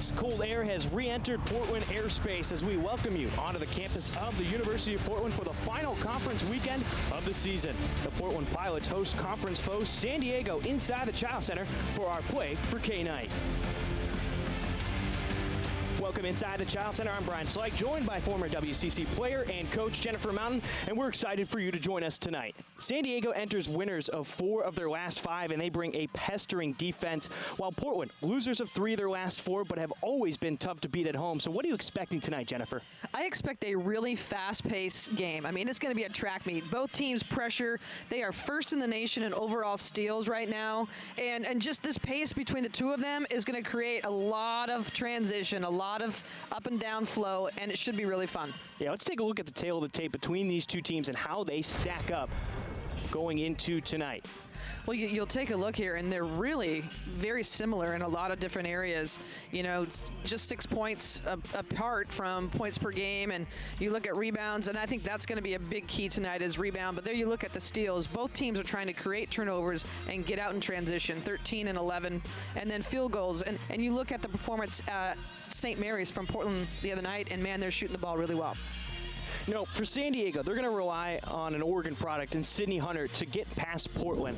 This cold air has re-entered Portland airspace as we welcome you onto the campus of the University of Portland for the final conference weekend of the season. The Portland Pilots host conference foe San Diego inside the Child Center for our Play for K night. Welcome inside the Child Center. I'm Brian Slyke, joined by former WCC player and coach Jennifer Mountain, and we're excited for you to join us tonight. San Diego enters winners of 4 of their last 5, and they bring a pestering defense, while Portland, losers of 3 of their last 4, but have always been tough to beat at home. So what are you expecting tonight, Jennifer? I expect a really fast-paced game. I mean, it's going to be a track meet. Both teams pressure. They are first in the nation in overall steals right now, and just this pace between the two of them is going to create a lot of transition, a lot of up and down flow, and it should be really fun. Yeah, let's take a look at the tail of the tape between these two teams and how they stack up going into tonight. Well, you'll take a look here, and they're really very similar in a lot of different areas. You know, just 6 points apart from points per game, and you look at rebounds, and I think that's going to be a big key tonight is rebound. But there you look at the steals. Both teams are trying to create turnovers and get out in transition, 13 and 11, and then field goals. And you look at the performance at St. Mary's from Portland the other night, and man, they're shooting the ball really well. You know, for San Diego, they're going to rely on an Oregon product in Sydney Hunter to get past Portland.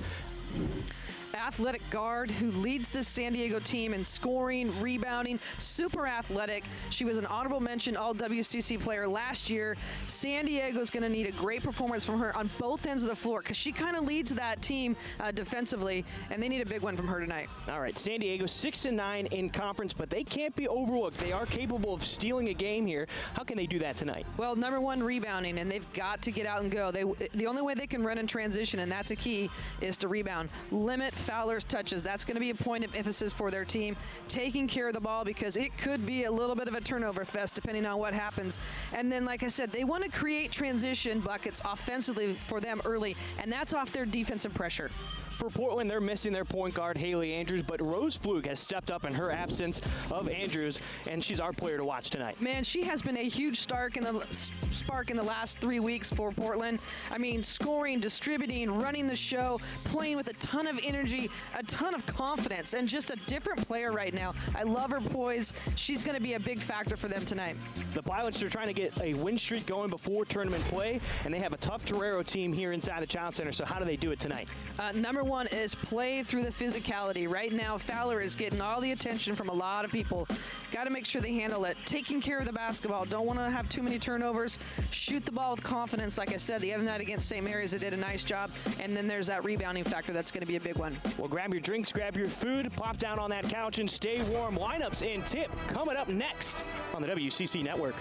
Athletic guard who leads this San Diego team in scoring, rebounding, super athletic. She was an honorable mention All-WCC player last year. San Diego's going to need a great performance from her on both ends of the floor because she kind of leads that team defensively, and they need a big one from her tonight. All right, San Diego 6-9 in conference, but they can't be overlooked. They are capable of stealing a game here. How can they do that tonight? Well, number one, rebounding, and they've got to get out and go. The only way they can run in transition, and that's a key, is to rebound. Limit Fowler's touches. That's going to be a point of emphasis for their team. Taking care of the ball because it could be a little bit of a turnover fest depending on what happens. And then, like I said, they want to create transition buckets offensively for them early, and that's off their defensive pressure. For Portland, they're missing their point guard, Haley Andrews, but Rose Flug has stepped up in her absence of Andrews, and she's our player to watch tonight. Man, she has been a huge spark in the last 3 weeks for Portland. I mean, scoring, distributing, running the show, playing with a ton of energy, a ton of confidence, and just a different player right now. I love her poise. She's going to be a big factor for them tonight. The Pilots are trying to get a win streak going before tournament play, and they have a tough Torero team here inside the Child Center, so how do they do it tonight? Number one is play through the physicality. Right now, Fowler is getting all the attention from a lot of people. Got to make sure they handle it. Taking care of the basketball. Don't want to have too many turnovers. Shoot the ball with confidence. Like I said, the other night against St. Mary's, they did a nice job. And then there's that rebounding factor. That's going to be a big one. Well, grab your drinks, grab your food, plop down on that couch, and stay warm. Lineups and tip coming up next on the WCC Network.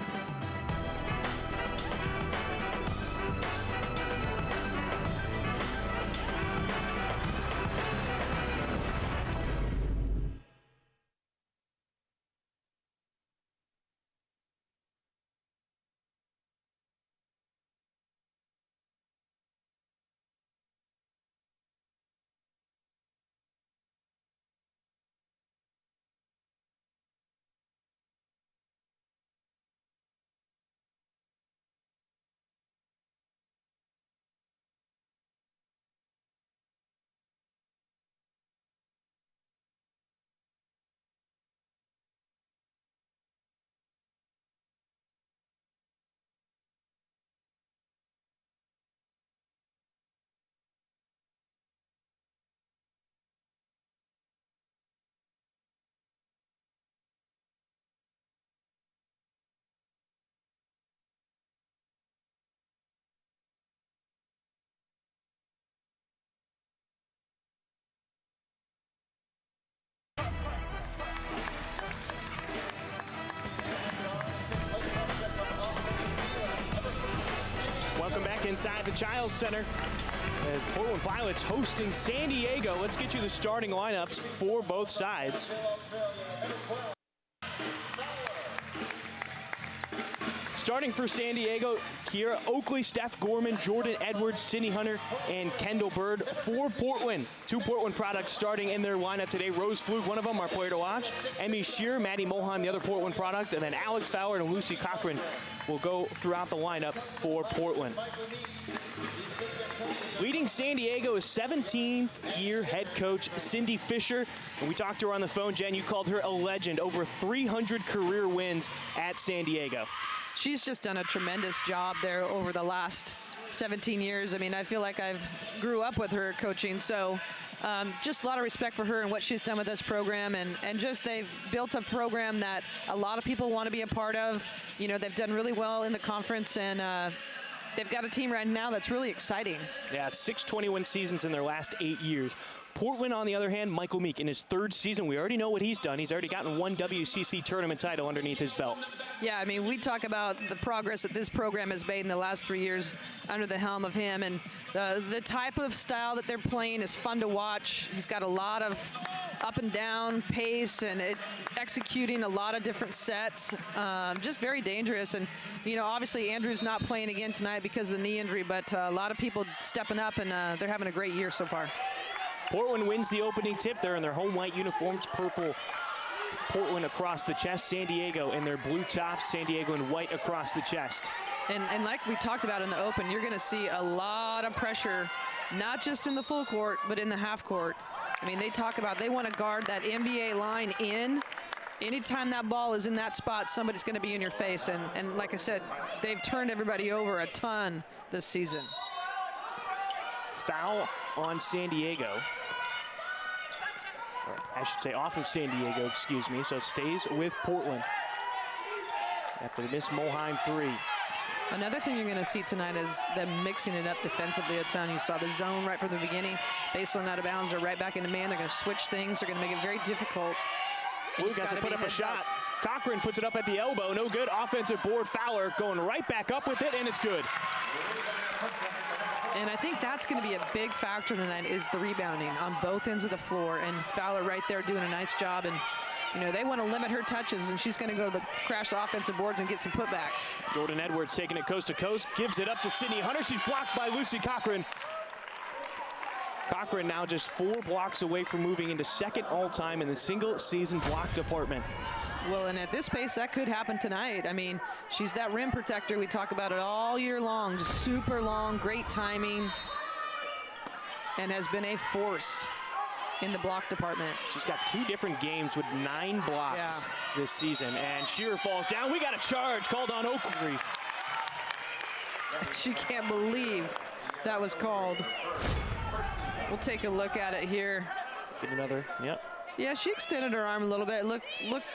Welcome back inside the Child Center as Portland Pilots hosting San Diego. Let's get you the starting lineups for both starting for San Diego, Kiera Oakley, Steph Gorman, Jordan Edwards, Sydney Hunter, and Kendall Bird. For Portland, 2 Portland products starting in their lineup today. Rose Flug, one of them, our player to watch. Emmy Shear, Maddie Mulheim, the other Portland product. And then Alex Fowler and Lucy Cochran will go throughout the lineup for Portland. Leading San Diego is 17th-year head coach Cindy Fisher. And we talked to her on the phone. Jen, you called her a legend. Over 300 career wins at San Diego. She's just done a tremendous job there over the last 17 years. I mean, I feel like I've grew up with her coaching. So just a lot of respect for her and what she's done with this program. And just they've built a program that a lot of people want to be a part of. You know, they've done really well in the conference, and they've got a team right now that's really exciting. Yeah, 6 21 seasons in their last 8 years. Portland, on the other hand, Michael Meek, in his 3rd season, we already know what he's done. He's already gotten 1 WCC tournament title underneath his belt. Yeah, I mean, we talk about the progress that this program has made in the last 3 years under the helm of him. And the type of style that they're playing is fun to watch. He's got a lot of up and down pace and executing a lot of different sets. Just very dangerous. And, you know, obviously Andrew's not playing again tonight because of the knee injury, but a lot of people stepping up, and they're having a great year so far. Portland wins the opening tip. They're in their home white uniforms, purple Portland across the chest, San Diego in their blue tops, San Diego in white across the chest. And like we talked about in the open, you're going to see a lot of pressure, not just in the full court, but in the half court. I mean, they talk about they want to guard that NBA line in. Anytime that ball is in that spot, somebody's going to be in your face. And like I said, they've turned everybody over a ton this season. Foul on San Diego. Or I should say off of San Diego, excuse me. So it stays with Portland after the miss Mulheim 3. Another thing you're going to see tonight is them mixing it up defensively a ton. You saw the zone right from the beginning. Baseline out of bounds. They're right back into man. They're going to switch things. They're going to make it very difficult. Flug has to put up a shot. Cochran puts it up at the elbow. No good. Offensive board. Fowler going right back up with it, and it's good. And I think that's going to be a big factor tonight is the rebounding on both ends of the floor. And Fowler right there doing a nice job. And, you know, they want to limit her touches, and she's going to go to crash the offensive boards and get some putbacks. Jordan Edwards taking it coast to coast, gives it up to Sydney Hunter. She's blocked by Lucy Cochran. Cochran now just 4 blocks away from moving into 2nd all-time in the single-season block department. Well, and at this pace, that could happen tonight. I mean, she's that rim protector. We talk about it all year long. Just super long, great timing, and has been a force in the block department. She's got 2 different games with 9 blocks this season, and Shearer falls down. We got a charge called on Oakley. She can't believe that was called. We'll take a look at it here. Get another, yep. Yeah, she extended her arm a little bit. Looked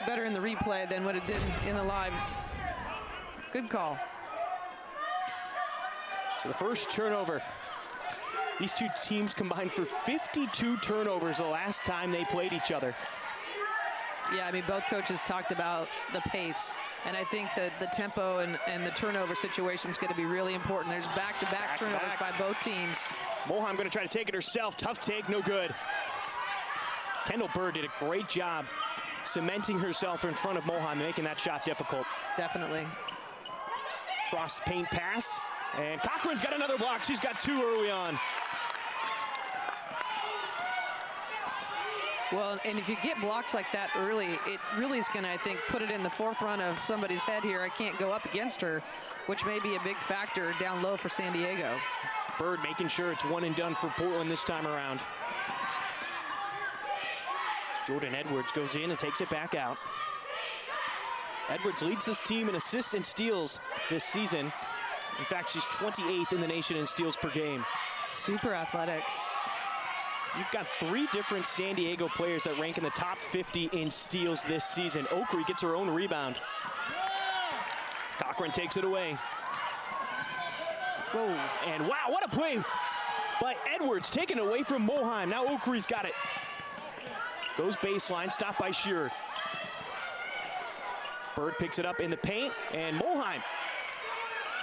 better in the replay than what it did in the live. Good call. So the first turnover. These 2 teams combined for 52 turnovers the last time they played each other. Yeah, I mean, both coaches talked about the pace. And I think that the tempo and the turnover situation is going to be really important. There's back-to-back turnovers by both teams. Mulheim going to try to take it herself. Tough take, no good. Kendall Bird did a great job cementing herself in front of Mulheim, making that shot difficult. Definitely. Cross paint pass, and Cochran's got another block. She's got 2 early on. Well, and if you get blocks like that early, it really is going to, I think, put it in the forefront of somebody's head here. I can't go up against her, which may be a big factor down low for San Diego. Bird making sure it's 1 and done for Portland this time around. Jordan Edwards goes in and takes it back out. Edwards leads this team in assists and steals this season. In fact, she's 28th in the nation in steals per game. Super athletic. You've got 3 different San Diego players that rank in the top 50 in steals this season. Oakley gets her own rebound. Cochran takes it away. Whoa, and wow, what a play by Edwards, taken away from Mulheim. Now Oakley's got it. Goes baseline, stopped by Shearer. Bird picks it up in the paint, and Mulheim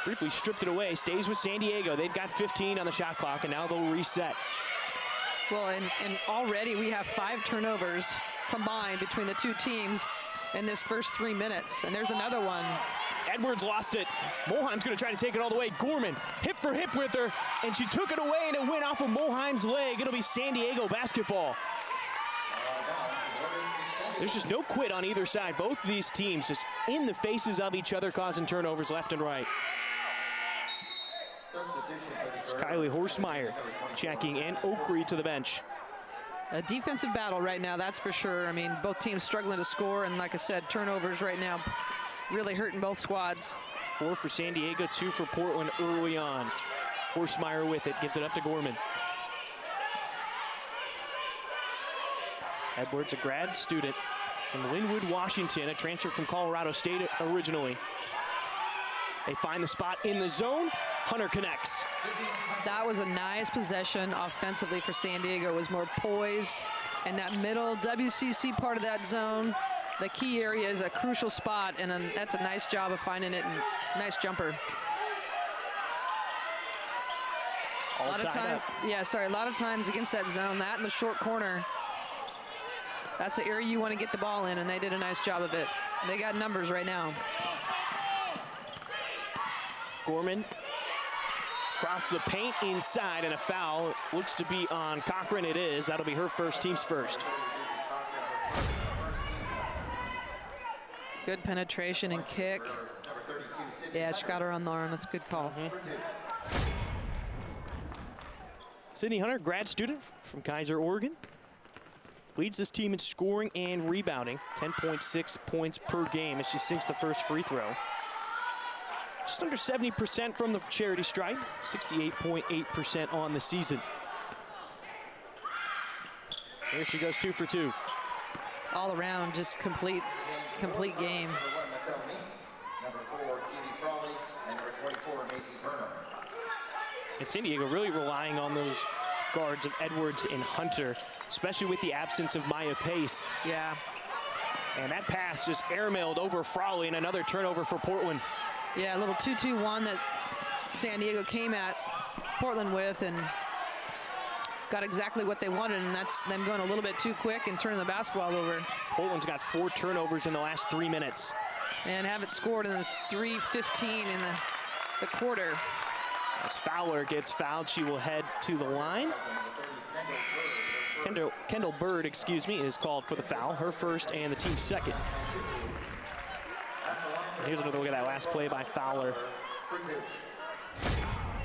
briefly stripped it away, stays with San Diego. They've got 15 on the shot clock, and now they'll reset. Well, and already we have 5 turnovers combined between the 2 teams. in this first 3 minutes. And there's another one. Edwards lost it. Mulheim's going to try to take it all the way. Gorman hip for hip with her, and she took it away, and it went off of Mulheim's leg. It'll be San Diego basketball. There's just no quit on either side. Both of these teams just in the faces of each other, causing turnovers left and right. It's Kylie Horsemeyer checking in. Oakry to the bench. A defensive battle right now, that's for sure. I mean, both teams struggling to score, and like I said, turnovers right now really hurting both squads. 4 for San Diego, 2 for Portland early on. Horsemeyer with it, gives it up to Gorman. Edwards, a grad student from Linwood, Washington, a transfer from Colorado State originally. They find the spot in the zone. Hunter connects. That was a nice possession offensively for San Diego. It was more poised, and that middle WCC part of that zone, the key area, is a crucial spot, and that's a nice job of finding it, and nice jumper. A lot of times against that zone, that in the short corner, that's the area you want to get the ball in, and they did a nice job of it. They got numbers right now. Gorman across the paint inside, and a foul. Looks to be on Cochran. It is. That'll be her first, team's first. Good penetration and kick. Yeah, she got her on the arm. That's a good call. Sydney Hunter, grad student from Kaiser, Oregon. Leads this team in scoring and rebounding. 10.6 points per game as she sinks the first free throw. Just under 70% from the charity stripe. 68.8% on the season. There she goes, 2 for 2. All around, just complete game. And San Diego really relying on those guards of Edwards and Hunter, especially with the absence of Maya Pace. Yeah. And that pass just airmailed over Frawley, and another turnover for Portland. Yeah, a little 2-2-1 that San Diego came at Portland with, and got exactly what they wanted, and that's them going a little bit too quick and turning the basketball over. Portland's got 4 turnovers in the last 3 minutes. And haven't scored in the 3:15 in the quarter. As Fowler gets fouled, she will head to the line. Kendall Bird, is called for the foul, her first and the team's second. Here's another look at that last play by Fowler.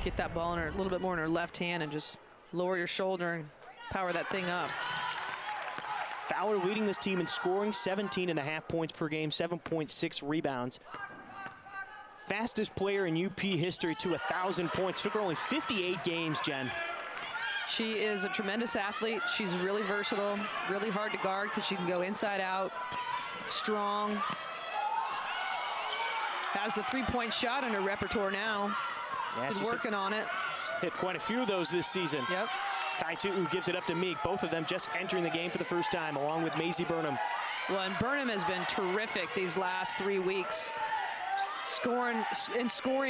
Get that ball in her, a little bit more in her left hand, and just lower your shoulder and power that thing up. Fowler leading this team in scoring, 17.5 points per game, 7.6 rebounds. Fastest player in UP history to 1,000 points. Took her only 58 games, Jen. She is a tremendous athlete. She's really versatile, really hard to guard because she can go inside out, strong. Has the three-point shot in her repertoire now. Yeah, she's working on it. Hit quite a few of those this season. Yep. Kai Tu'u gives it up to Meek. Both of them just entering the game for the first time, along with Maisie Burnham. Well, and Burnham has been terrific these last 3 weeks. Scoring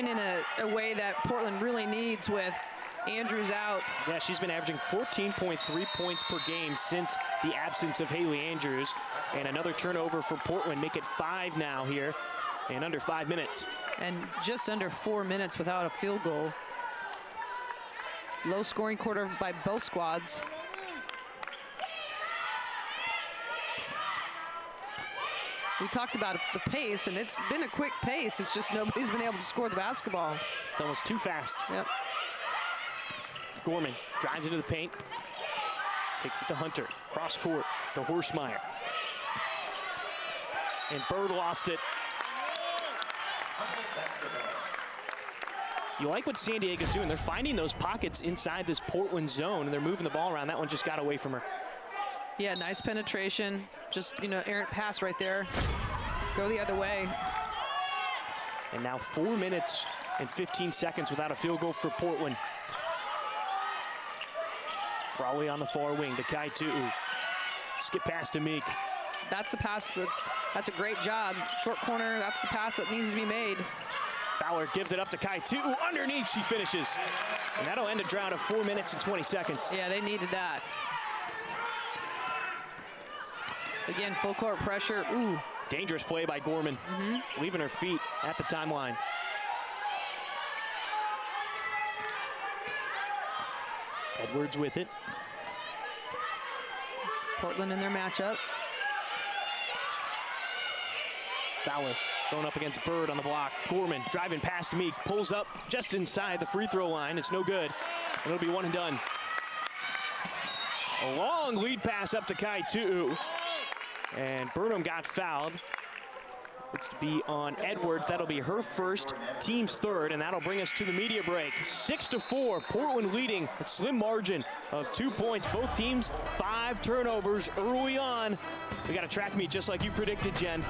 in a way that Portland really needs with Andrews out. Yeah, she's been averaging 14.3 points per game since the absence of Haley Andrews. And another turnover for Portland. Make it 5 now here in under 5 minutes. And just under 4 minutes without a field goal. Low scoring quarter by both squads. We talked about the pace, and it's been a quick pace. It's just nobody's been able to score the basketball. It's almost too fast. Yep. Gorman drives into the paint. Takes it to Hunter. Cross court to Horsemeyer. And Bird lost it. You like what San Diego's doing. They're finding those pockets inside this Portland zone, and they're moving the ball around. That one just got away from her. Yeah, nice penetration. Just, errant pass right there. Go the other way. And now 4 minutes and 15 seconds without a field goal for Portland. Frawley on the far wing to Kai Tu'u. Skip pass to Meek. That's the pass. That's a great job. Short corner, that's the pass that needs to be made. Fowler gives it up to Kai Tu'u. Underneath, she finishes. And that'll end a drought of 4 minutes and 20 seconds. Yeah, they needed that. Again, full court pressure. Ooh, Dangerous play by Gorman, leaving her feet at the timeline. Edwards with it. Portland in their matchup. Fowler going up against Bird on the block. Gorman driving past Meek, pulls up just inside the free throw line. It's no good. And it'll be one and done. A long lead pass up to Kai Tu'u. And Burnham got fouled. It's to be on Edwards. That'll be her first, team's third, and that'll bring us to the media break. 6-4, Portland leading a slim margin of 2 points. Both teams, 5 turnovers early on. We got a track meet just like you predicted, Jen.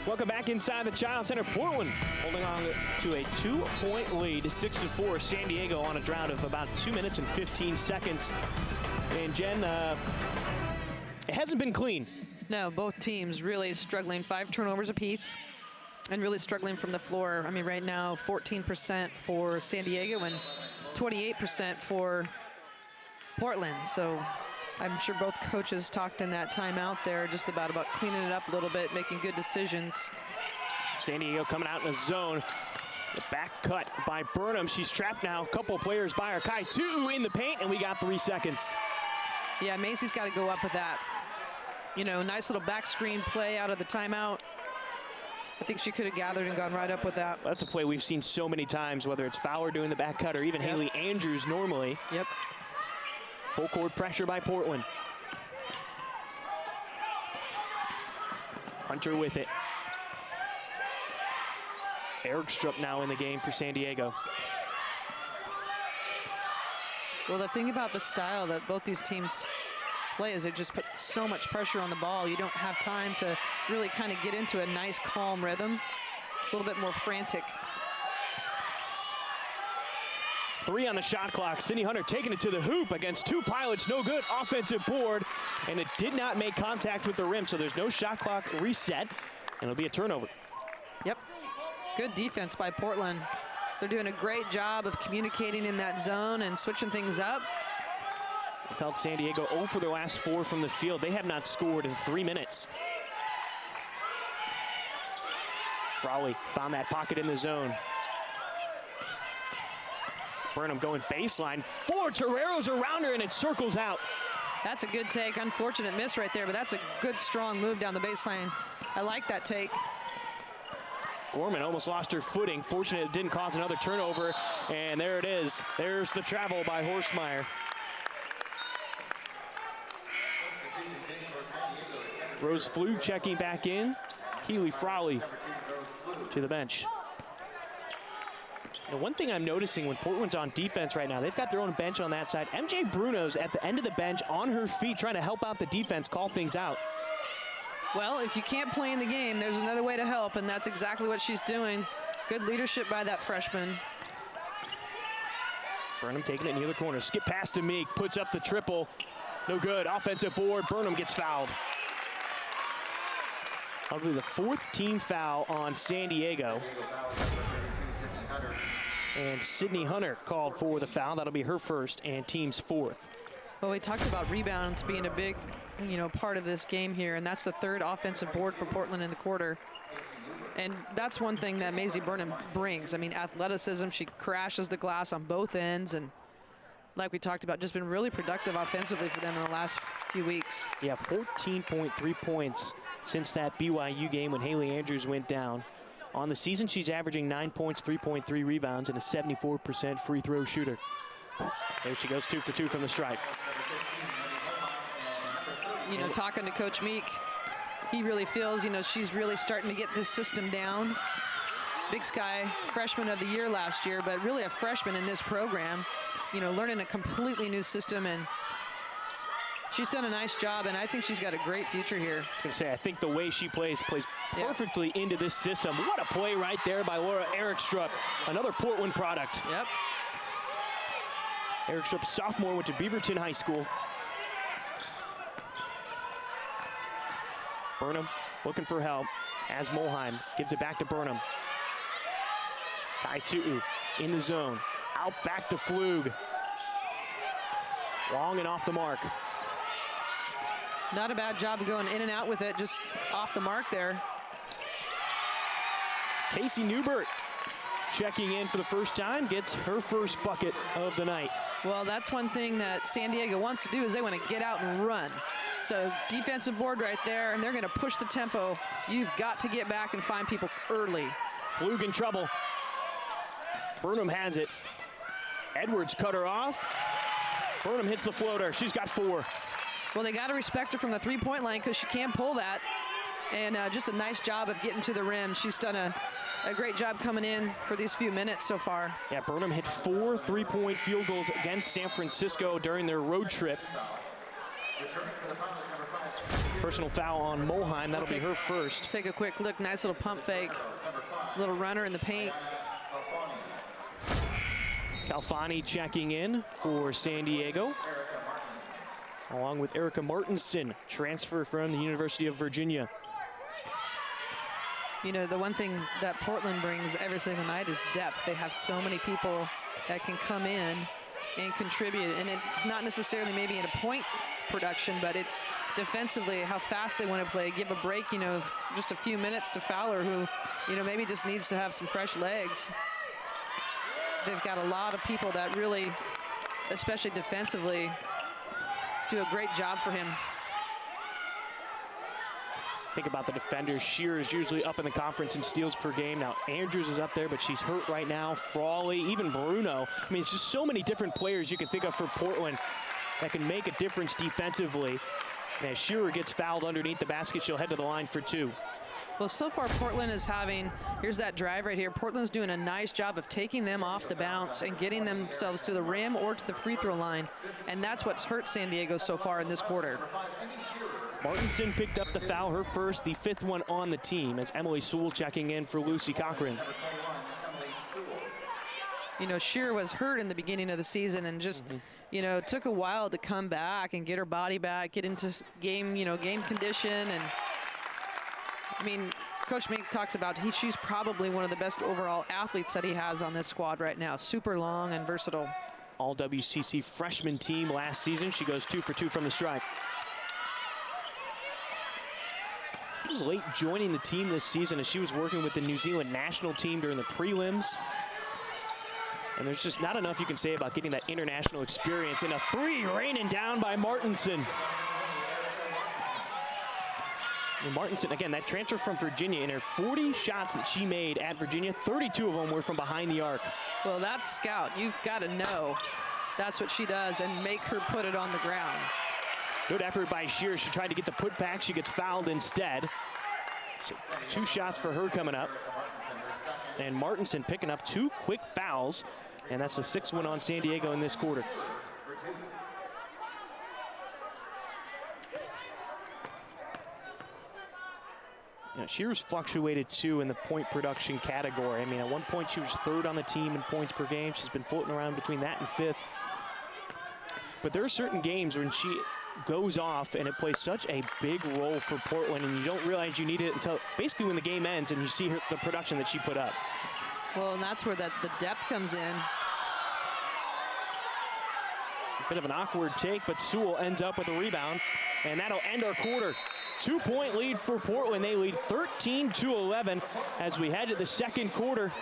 Welcome back inside the Child Center. Portland holding on to a 2-point lead, 6-4. San Diego on a drought of about 2 minutes and 15 seconds. And Jen, it hasn't been clean. No, both teams really struggling. 5 turnovers apiece and really struggling from the floor. I mean, right now, 14% for San Diego and 28% for Portland. So I'm sure both coaches talked in that timeout there just about cleaning it up a little bit, making good decisions. San Diego coming out in a zone. The back cut by Burnham. She's trapped now. A couple players by her. Kai Tu'u in the paint, and we got 3 seconds. Yeah, Macy's got to go up with that. You know, nice little back screen play out of the timeout. I think she could have gathered and gone right up with that. That's a play we've seen so many times, whether it's Fowler doing the back cut or even Haley Andrews normally. Yep. Full court pressure by Portland. Hunter with it. Erikstrup now in the game for San Diego. Well, the thing about the style that both these teams play is they just put so much pressure on the ball. You don't have time to really kind of get into a nice, calm rhythm. It's a little bit more frantic. 3 on the shot clock. Sydney Hunter taking it to the hoop against 2 pilots. No good. Offensive board. And it did not make contact with the rim, so there's no shot clock reset. And it'll be a turnover. Yep. Good defense by Portland. They're doing a great job of communicating in that zone and switching things up. We've held San Diego 0 for their last 4 from the field. They have not scored in 3 minutes. Frawley found that pocket in the zone. Burnham going baseline. 4 Toreros around her, and it circles out. That's a good take. Unfortunate miss right there, but that's a good, strong move down the baseline. I like that take. Gorman almost lost her footing. Fortunate it didn't cause another turnover, and there it is. There's the travel by Horstmeyer. Rose Flew checking back in. Keely Frawley to the bench. Now, one thing I'm noticing when Portland's on defense right now, they've got their own bench on that side. MJ Bruno's at the end of the bench on her feet trying to help out the defense, call things out. Well, if you can't play in the game, there's another way to help, and that's exactly what she's doing. Good leadership by that freshman. Burnham taking it near the corner. Skip past to Meek, puts up the triple. No good. Offensive board. Burnham gets fouled. That'll be the 4th team foul on San Diego. And Sydney Hunter called for the foul. That'll be her first and team's 4th. Well, we talked about rebounds being a big, part of this game here, and that's the 3rd offensive board for Portland in the quarter. And that's one thing that Maisie Burnham brings. I mean, athleticism. She crashes the glass on both ends, and like we talked about, just been really productive offensively for them in the last few weeks. Yeah, 14.3 points since that BYU game when Haley Andrews went down. On the season, she's averaging 9 points, 3.3 rebounds, and a 74% free throw shooter. There she goes, 2 for 2 from the stripe. Talking to Coach Meek, he really feels, she's really starting to get this system down. Big Sky freshman of the year last year, but really a freshman in this program, learning a completely new system, and she's done a nice job, and I think she's got a great future here. I was going to say, I think the way she plays perfectly into this system. What a play right there by Laura Erikstrup, another Portland product. Yep. Erikstrup, sophomore, went to Beaverton High School. Burnham looking for help as Molheim gives it back to Burnham. Kai Tu'u in the zone. Out back to Flug. Long and off the mark. Not a bad job of going in and out with it, just off the mark there. Casey Newbert checking in for the first time, gets her first bucket of the night. Well, that's one thing that San Diego wants to do, is they want to get out and run. So defensive board right there, and they're going to push the tempo. You've got to get back and find people early. Flug in trouble. Burnham has it. Edwards cut her off. Burnham hits the floater. She's got 4. Well, they got to respect her from the three-point line because she can pull that. And just a nice job of getting to the rim. She's done a great job coming in for these few minutes so far. Yeah, Burnham hit 4 3-point field goals against San Francisco during their road trip. Personal foul on Molheim. That'll be her first. Take a quick look. Nice little pump fake. Little runner in the paint. Calfani checking in for San Diego, along with Erica Martinson, transfer from the University of Virginia. The one thing that Portland brings every single night is depth. They have so many people that can come in and contribute. And it's not necessarily maybe in a point production, but it's defensively how fast they want to play. Give a break, just a few minutes to Fowler, who, maybe just needs to have some fresh legs. They've got a lot of people that really, especially defensively, do a great job for him. Think about the defenders. Shearer is usually up in the conference in steals per game. Now Andrews is up there, but she's hurt right now. Frawley, even Bruno. I mean, it's just so many different players you can think of for Portland that can make a difference defensively. And as Shearer gets fouled underneath the basket, she'll head to the line for 2. Well, so far Portland is having, here's that drive right here. Portland's doing a nice job of taking them off the bounce and getting themselves to the rim or to the free throw line. And that's what's hurt San Diego so far in this quarter. Martinson picked up the foul, her first, the 5th one on the team, as Emily Sewell checking in for Lucy Cochran. Shearer was hurt in the beginning of the season and just, took a while to come back and get her body back, get into game, game condition. And I mean, Coach Meek talks about she's probably one of the best overall athletes that he has on this squad right now. Super long and versatile. All WCC freshman team last season. She goes 2 for 2 from the stripe. She was late joining the team this season as she was working with the New Zealand national team during the prelims. And there's just not enough you can say about getting that international experience. And a 3 raining down by Martinson. And Martinson, again, that transfer from Virginia, in her 40 shots that she made at Virginia, 32 of them were from behind the arc. Well, that's scout. You've got to know that's what she does and make her put it on the ground. Good effort by Shearer. She tried to get the putback. She gets fouled instead. So 2 shots for her coming up. And Martinson picking up 2 quick fouls. And that's the 6th one on San Diego in this quarter. Shear's fluctuated too in the point production category. I mean, at one point she was 3rd on the team in points per game. She's been floating around between that and 5th. But there are certain games when she goes off and it plays such a big role for Portland, and you don't realize you need it until basically when the game ends and you see the production that she put up. Well, and that's where the depth comes in. A bit of an awkward take, but Sewell ends up with a rebound, and that'll end our quarter. 2-point lead for Portland. They lead 13-11 as we head to the second quarter.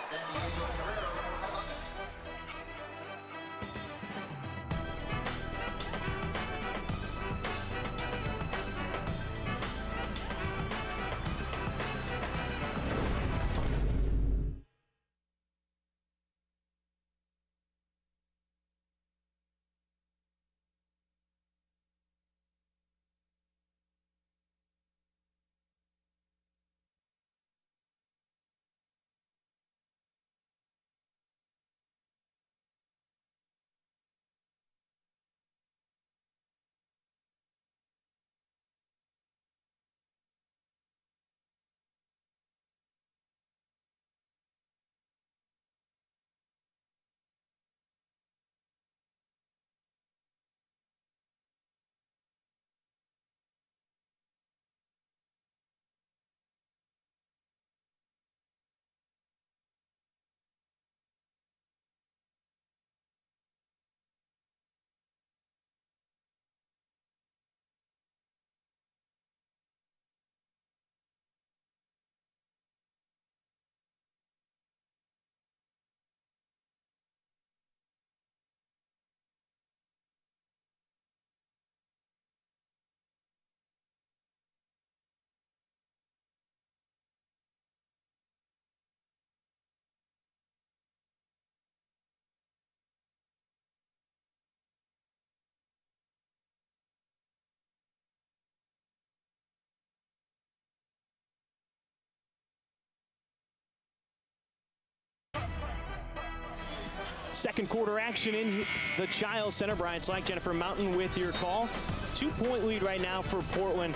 Second quarter action in the Chiles Center. Brian Slack, Jennifer Mountain with your call. 2-point lead right now for Portland.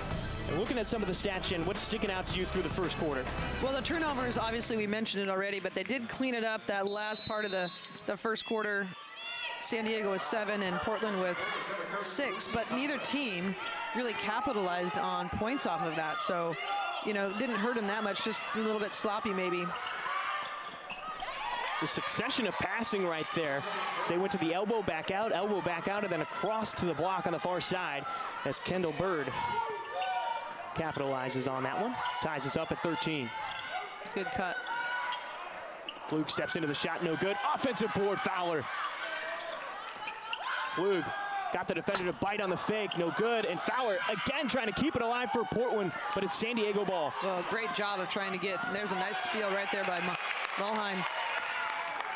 And looking at some of the stats, Jen, what's sticking out to you through the first quarter? Well, the turnovers, obviously we mentioned it already, but they did clean it up that last part of the first quarter. San Diego with 7 and Portland with 6, but neither team really capitalized on points off of that. So, you know, didn't hurt them that much, just a little bit sloppy maybe. The succession of passing right there. So they went to the elbow, back out, and then across to the block on the far side as Kendall Bird capitalizes on that one. Ties us up at 13. Good cut. Flug steps into the shot, no good. Offensive board, Fowler. Flug got the defender to bite on the fake, no good. And Fowler again trying to keep it alive for Portland, but it's San Diego ball. Well, great job of trying to get, there's a nice steal right there by Mulheim.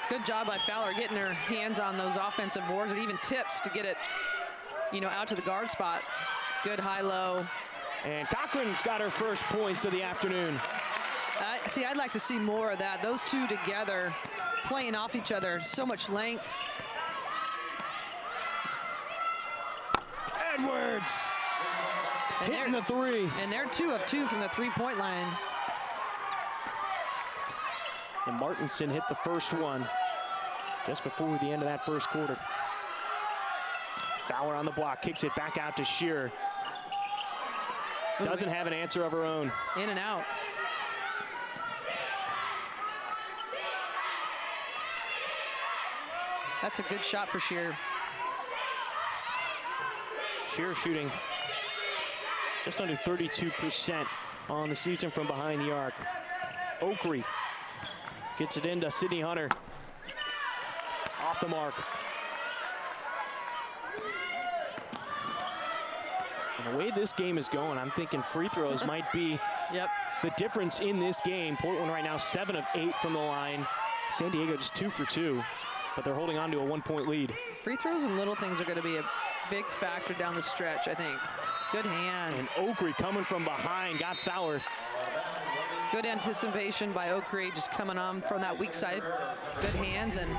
Good job by Fowler getting her hands on those offensive boards and even tips to get it, you know, out to the guard spot. Good high-low. And Cochran's got her first points of the afternoon. See, I'd like to see more of that. Those two together, playing off each other, so much length. Edwards And hitting the three. And they're 2 of 2 from the three-point line. And Martinson hit the first one just before the end of that first quarter. Fowler on the block, kicks it back out to Shearer. Doesn't have an answer of her own. In and out. That's a good shot for Shearer. Shearer shooting just under 32% on the season from behind the arc. Oakrey gets it into Sydney Hunter. Off the mark. And the way this game is going, I'm thinking free throws might be the difference in this game. Portland right now 7 of 8 from the line. San Diego just 2 for 2, but they're holding on to a 1-point lead. Free throws and little things are going to be a big factor down the stretch, I think. Good hands. And Oakrey coming from behind, got Fowler. Good anticipation by Oakrey, just coming on from that weak side. Good hands. And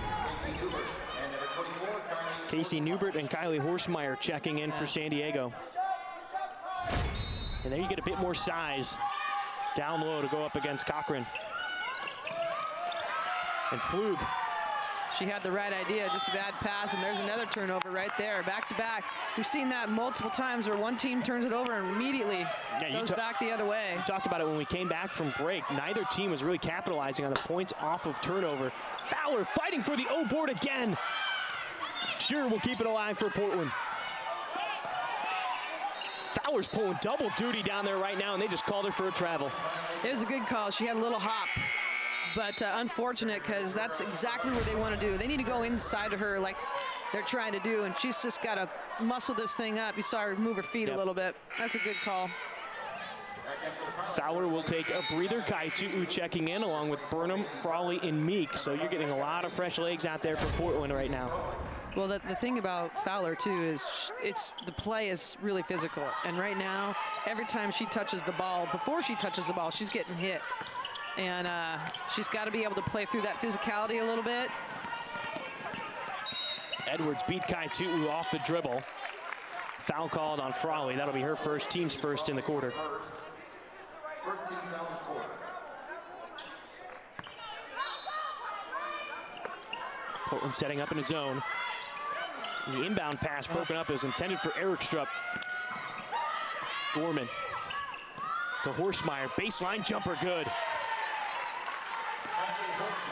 Casey Newbert and Kylie Horsemeyer checking in for San Diego. And there you get a bit more size Down low to go up against Cochran. And Flug. She had the right idea, just a bad pass, and there's another turnover right there, back to back. We've seen that multiple times where one team turns it over and immediately goes back the other way. We talked about it when we came back from break. Neither team was really capitalizing on the points off of turnover. Fowler fighting for the O board again. Sure, we'll keep it alive for Portland. Fowler's pulling double duty down there right now, and they just called her for a travel. It was a good call. She had a little hop. But unfortunate, because that's exactly what they want to do. They need to go inside of her like they're trying to do, and she's just got to muscle this thing up. You saw her move her feet a little bit. That's a good call. Fowler will take a breather. Kaitu'u checking in along with Burnham, Frawley, and Meek. So you're getting a lot of fresh legs out there for Portland right now. Well, the thing about Fowler, too, is the play is really physical. And right now, every time she touches the ball, before she touches the ball, she's getting hit. And she's got to be able to play through that physicality a little bit. Edwards beat Kaitu'u off the dribble. Foul called on Frawley. That'll be her first, team's first in the quarter. Portland setting up in a zone. The inbound pass broken up. It was intended for Erikstrup. Gorman to Horsemeyer. Baseline jumper good.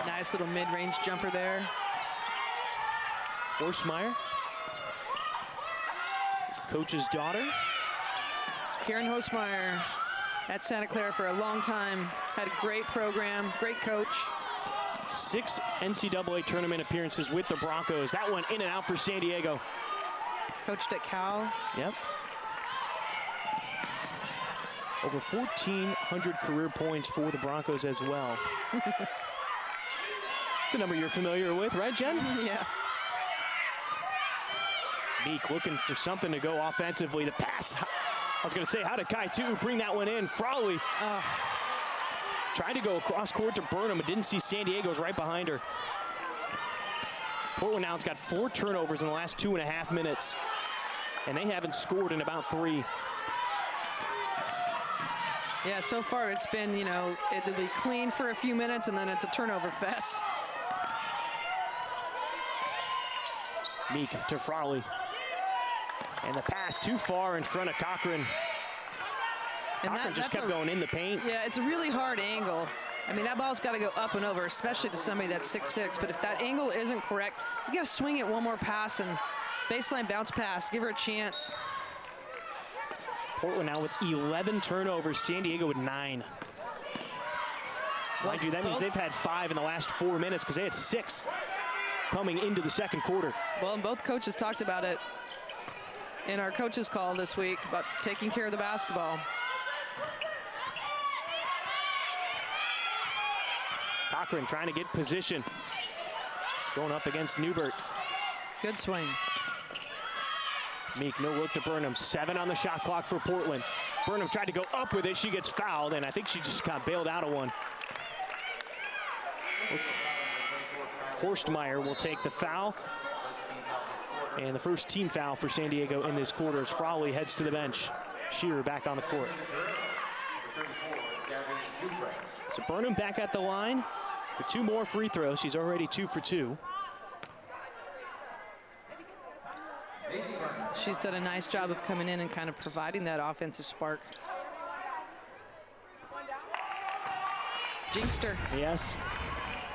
Nice little mid-range jumper there. Horsemeyer, his coach's daughter. Karen Horsemeyer at Santa Clara for a long time. Had a great program, great coach. 6 NCAA tournament appearances with the Broncos. That one in and out for San Diego. Coached at Cal. Yep. Over 1,400 career points for the Broncos as well. It's a number you're familiar with, right, Jen? Yeah. Meek looking for something to go offensively. The pass. I was going to say, how did Kaitu'u bring that one in? Frawley tried to go across court to Burnham, but didn't see San Diego's right behind her. Portland now has got 4 turnovers in the last 2.5 minutes, and they haven't scored in about 3. Yeah, so far it's been, it'll be clean for a few minutes, and then it's a turnover fest. Meek to Frawley. And the pass too far in front of Cochran. And Cochran just kept going in the paint. Yeah, it's a really hard angle. I mean, that ball's got to go up and over, especially to somebody that's 6'6". But if that angle isn't correct, you got to swing it one more pass and baseline bounce pass. Give her a chance. Portland now with 11 turnovers. San Diego with 9. Mind you, that means they've had 5 in the last 4 minutes because they had 6 coming into the second quarter. Well, and both coaches talked about it in our coaches call this week about taking care of the basketball. Cochran trying to get position. Going up against Newbert. Good swing. Meek, no look to Burnham. 7 on the shot clock for Portland. Burnham tried to go up with it. She gets fouled, and I think she just got bailed out of one. Horstmeyer will take the foul. And the first team foul for San Diego in this quarter as Frawley heads to the bench. Shearer back on the court. So Burnham back at the line for 2 more free throws. She's already 2 for 2. She's done a nice job of coming in and kind of providing that offensive spark. Jinxed her. Yes.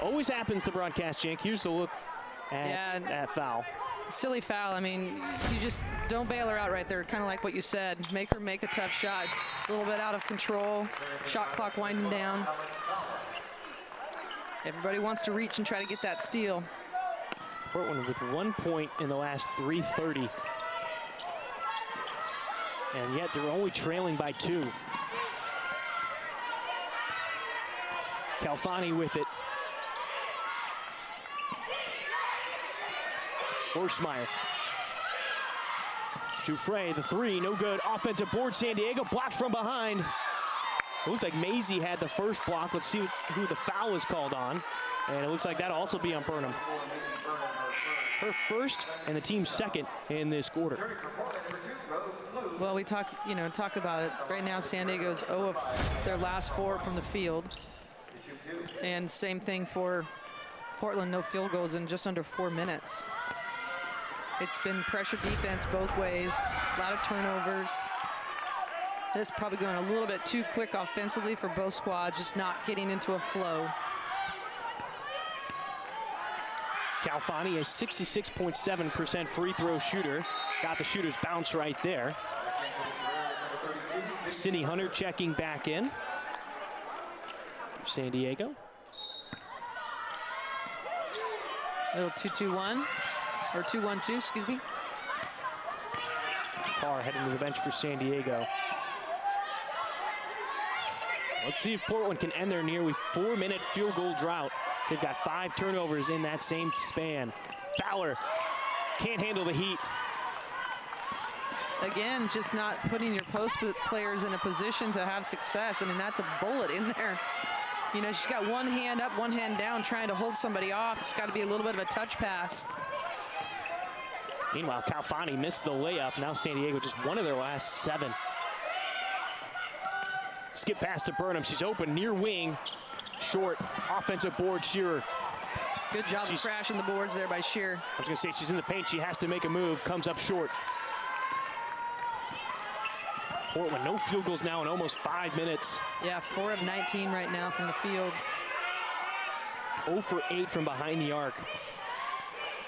Always happens to broadcast jink. Here's the look at that foul. Silly foul. I mean, you just don't bail her out right there. Kind of like what you said. Make her make a tough shot. A little bit out of control. Shot clock winding down. Everybody wants to reach and try to get that steal. Portland with 1 point in the last 3:30. And yet they're only trailing by 2. Calfani with it. Horsemeyer. Jouffre, the 3, no good. Offensive board, San Diego, blocked from behind. It looked like Maisie had the first block. Let's see who the foul is called on. And it looks like that'll also be on Burnham. Her first and the team's second in this quarter. Well, we talk about it. Right now, San Diego's 0 of their last 4 from the field. And same thing for Portland, no field goals in just under 4 minutes. It's been pressure defense both ways, a lot of turnovers. This is probably going a little bit too quick offensively for both squads, just not getting into a flow. Calfani, a 66.7% free throw shooter. Got the shooter's bounce right there. Sydney Hunter checking back in for San Diego. Little 2-2-1, or 2-1-2, excuse me. Carr heading to the bench for San Diego. Let's see if Portland can end their nearly 4-minute field goal drought. They've got 5 turnovers in that same span. Fowler can't handle the heat. Again, just not putting your post players in a position to have success. I mean, that's a bullet in there. You know, she's got one hand up, one hand down, trying to hold somebody off. It's got to be a little bit of a touch pass. Meanwhile, Calfani missed the layup. Now San Diego just one of their last 7. Skip pass to Burnham. She's open near wing. Short offensive board, Shearer. Good job of crashing the boards there by Shearer. I was going to say, she's in the paint. She has to make a move. Comes up short. Portland, no field goals now in almost 5 minutes. Yeah, 4 of 19 right now from the field. 0 for 8 from behind the arc.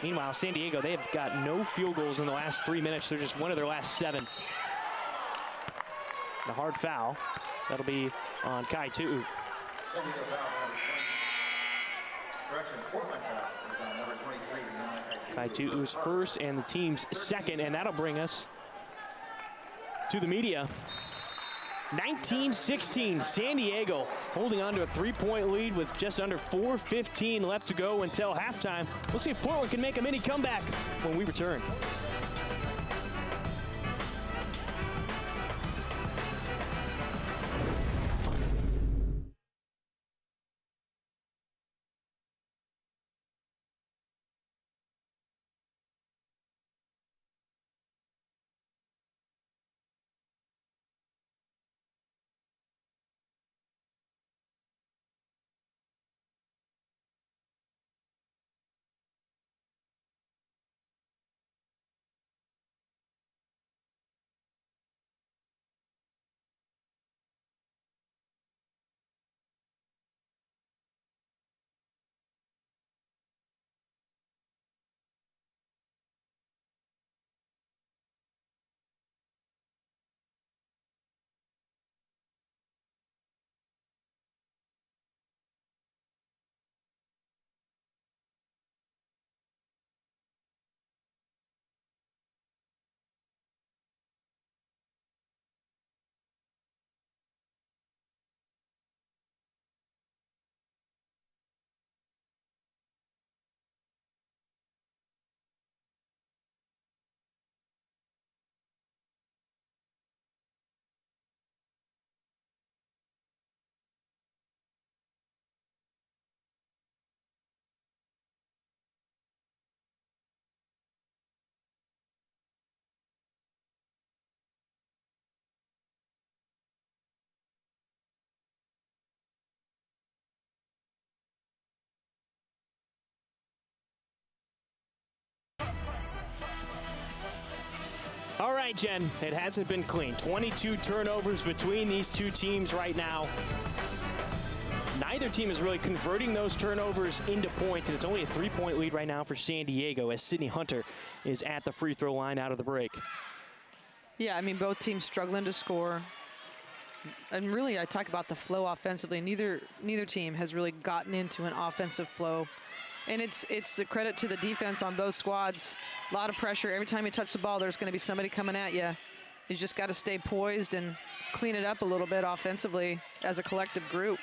Meanwhile, San Diego, they have got no field goals in the last 3 minutes. They're just one of their last 7. The hard foul. That'll be on Kai Tu. Kai Tu'u's first and the team's second, and that'll bring us to the media. 19-16, San Diego holding on to a 3-point lead with just under 4:15 left to go until halftime. We'll see if Portland can make a mini comeback when we return. All right, Jen, it hasn't been clean. 22 turnovers between these two teams right now. Neither team is really converting those turnovers into points, and it's only a 3-point lead right now for San Diego as Sydney Hunter is at the free throw line out of the break. Yeah, I mean, both teams struggling to score. And really, I talk about the flow offensively. Neither team has really gotten into an offensive flow. And it's a credit to the defense on both squads. A lot of pressure. Every time you touch the ball, there's going to be somebody coming at you. You just got to stay poised and clean it up a little bit offensively as a collective group.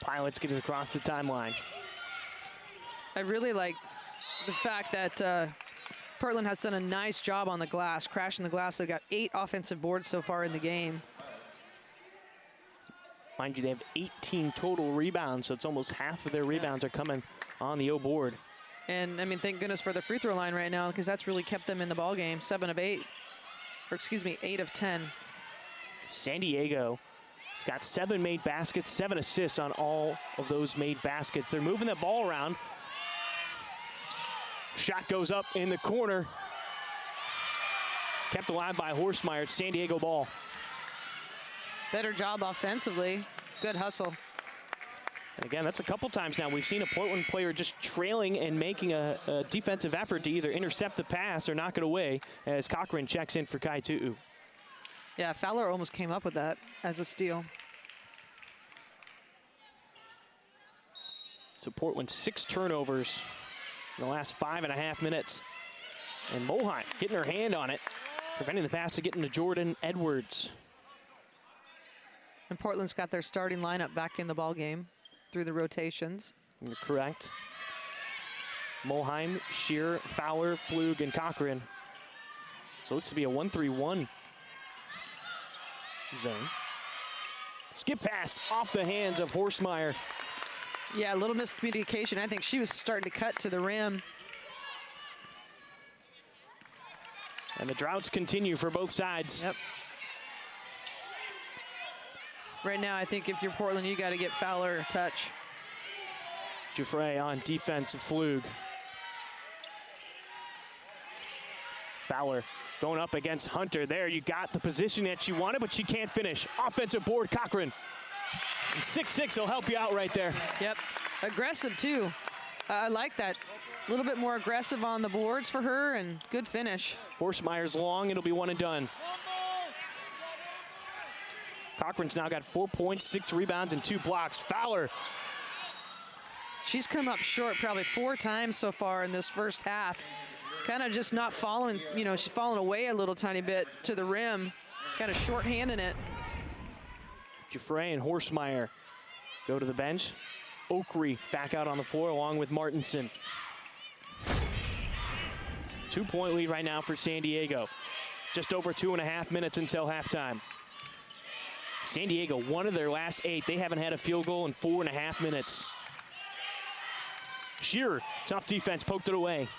Pilots getting across the timeline. I really like the fact that Portland has done a nice job on the glass, crashing the glass. They've got 8 offensive boards so far in the game. Mind you, they have 18 total rebounds, so it's almost half of their rebounds are coming on the O board. And I mean, thank goodness for the free throw line right now, because that's really kept them in the ball game. 7 of 8, or excuse me, 8 of 10. San Diego has got 7 made baskets, 7 assists on all of those made baskets. They're moving the ball around. Shot goes up in the corner. Kept alive by Horsemeyer. It's San Diego ball. Better job offensively. Good hustle. And again, that's a couple times now we've seen a Portland player just trailing and making a defensive effort to either intercept the pass or knock it away as Cochran checks in for Kai Tu'u. Yeah, Fowler almost came up with that as a steal. So Portland 6 turnovers in the last 5.5 minutes. And Mulheim getting her hand on it, preventing the pass to get into Jordan Edwards. And Portland's got their starting lineup back in the ball game through the rotations. You're correct. Mulheim, Shearer, Fowler, Flug, and Cochran. So it looks to be a 1-3-1 zone. Skip pass off the hands of Horsemeyer. Yeah, a little miscommunication. I think she was starting to cut to the rim. And the droughts continue for both sides. Yep. Right now, I think if you're Portland, you got to get Fowler a touch. Giuffre on defense, Flug. Fowler going up against Hunter. There, you got the position that she wanted, but she can't finish. Offensive board, Cochran. 6-6 will help you out right there. Yep, aggressive too. I like that. A little bit more aggressive on the boards for her, and good finish. Horsemeyer's long, it'll be 1 and done. Cochran's now got 4 points, 6 rebounds, and 2 blocks. Fowler. She's come up short probably 4 times so far in this first half. Kind of just not following, you know, she's falling away a little tiny bit to the rim. Kind of shorthanding it. Giuffre and Horsemeyer go to the bench. Oakrey back out on the floor along with Martinson. 2-point lead right now for San Diego. Just over 2.5 minutes until halftime. San Diego, 1 of their last 8. They haven't had a field goal in 4.5 minutes. Shearer, tough defense, poked it away.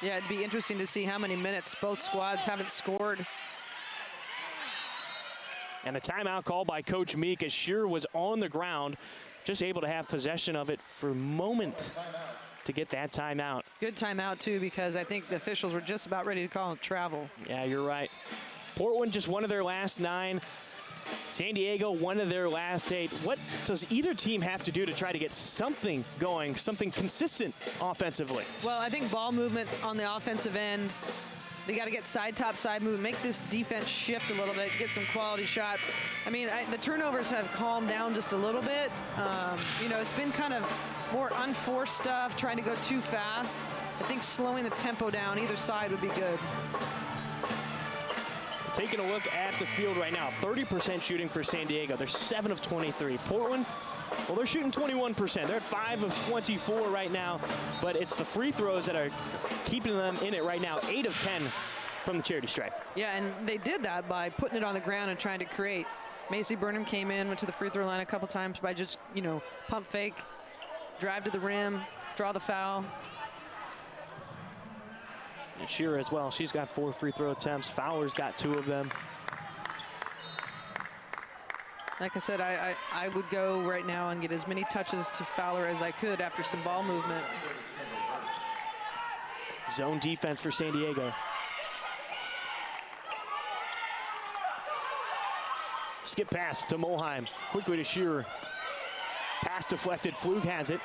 Yeah, it'd be interesting to see how many minutes both squads haven't scored. And a timeout called by Coach Meek as Shearer was on the ground, just able to have possession of it for a moment to get that timeout. Good timeout, too, because I think the officials were just about ready to call it travel. Yeah, you're right. Portland just 1 of their last 9. San Diego 1 of their last 8. What does either team have to do to try to get something going, something consistent offensively? Well, I think ball movement on the offensive end. They got to get side, top, side move, make this defense shift a little bit, get some quality shots. I mean, the turnovers have calmed down just a little bit. You know, it's been kind of more unforced stuff, trying to go too fast. I think slowing the tempo down either side would be good. Taking a look at the field right now, 30% shooting for San Diego. They're 7 of 23. Portland, well, they're shooting 21%. They're at 5 of 24 right now, but it's the free throws that are keeping them in it right now. 8 of 10 from the charity stripe. Yeah, and they did that by putting it on the ground and trying to create. Macy Burnham came in, went to the free throw line a couple times by just, you know, pump fake, drive to the rim, draw the foul. And Shearer as well. She's got 4 free throw attempts. Fowler's got 2 of them. Like I said, I would go right now and get as many touches to Fowler as I could after some ball movement. Zone defense for San Diego. Skip pass to Mulheim. Quickly to Shearer. Pass deflected. Flug has it.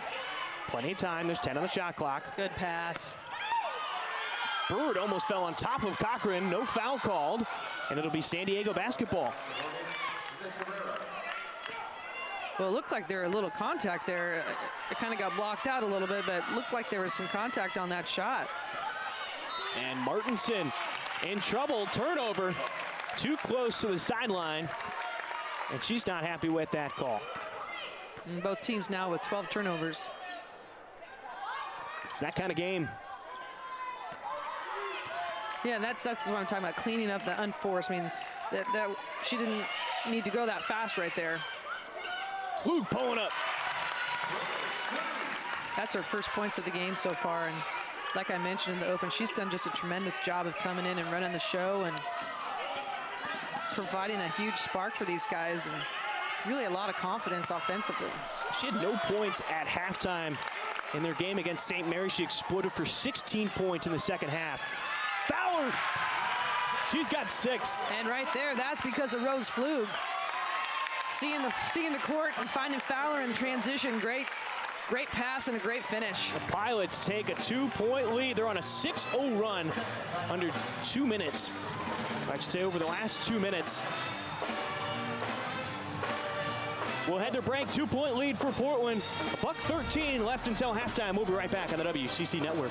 Plenty of time. There's 10 on the shot clock. Good pass. Bird almost fell on top of Cochran. No foul called. And it'll be San Diego basketball. Well, it looked like there was a little contact there. It kind of got blocked out a little bit, but it looked like there was some contact on that shot. And Martinson in trouble. Turnover. Too close to the sideline. And she's not happy with that call. And both teams now with 12 turnovers. It's that kind of game. Yeah, that's what I'm talking about, cleaning up the unforced. I mean, that she didn't need to go that fast right there. Flug pulling up. That's her first points of the game so far, and like I mentioned in the open, she's done just a tremendous job of coming in and running the show and providing a huge spark for these guys and really a lot of confidence offensively. She had no points at halftime in their game against St. Mary. She exploded for 16 points in the second half. Fowler, she's got 6. And right there, that's because of Rose Flug. Seeing the court and finding Fowler in transition, great pass and a great finish. The Pilots take a 2-point lead. They're on a 6-0 run under 2 minutes. I should say over the last 2 minutes. We'll head to break. 2-point lead for Portland. $1:13 left until halftime. We'll be right back on the WCC Network.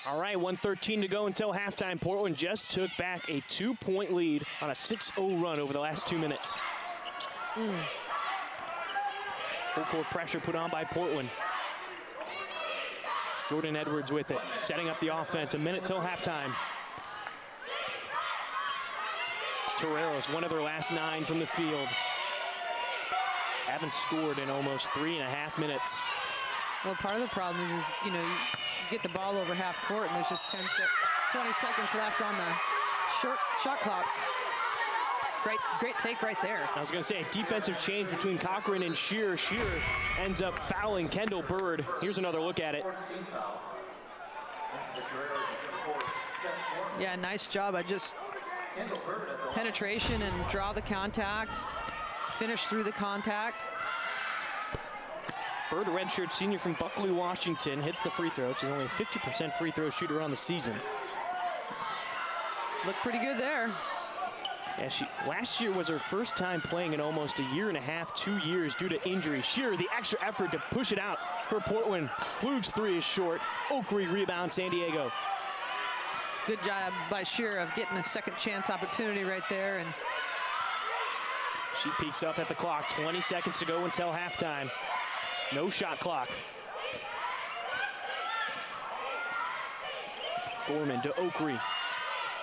All right, 1:13 to go until halftime. Portland just took back a 2-point lead on a 6-0 run over the last 2 minutes. Full court pressure put on by Portland. Jordan Edwards with it, setting up the offense. A minute till halftime. Toreros, one of their last 9 from the field. Haven't scored in almost 3.5 minutes. Well, part of the problem is you know, you get the ball over half court and there's just 20 seconds left on the shot clock. Great take right there. I was going to say, a defensive change between Cochran and Shearer. Shearer ends up fouling Kendall Bird. Here's another look at it. Yeah, nice job. I just penetration and draw the contact, finish through the contact. Bird, a redshirt senior from Buckley, Washington, hits the free throw. She's only a 50% free throw shooter on the season. Looked pretty good there. Yeah, last year was her first time playing in almost 1.5 2 years due to injury. Shearer, the extra effort to push it out for Portland. Flug's 3 is short. Oakery rebound San Diego. Good job by Shearer of getting a second chance opportunity right there. And she peeks up at the clock. 20 seconds to go until halftime. No shot clock. Gorman to Oakery.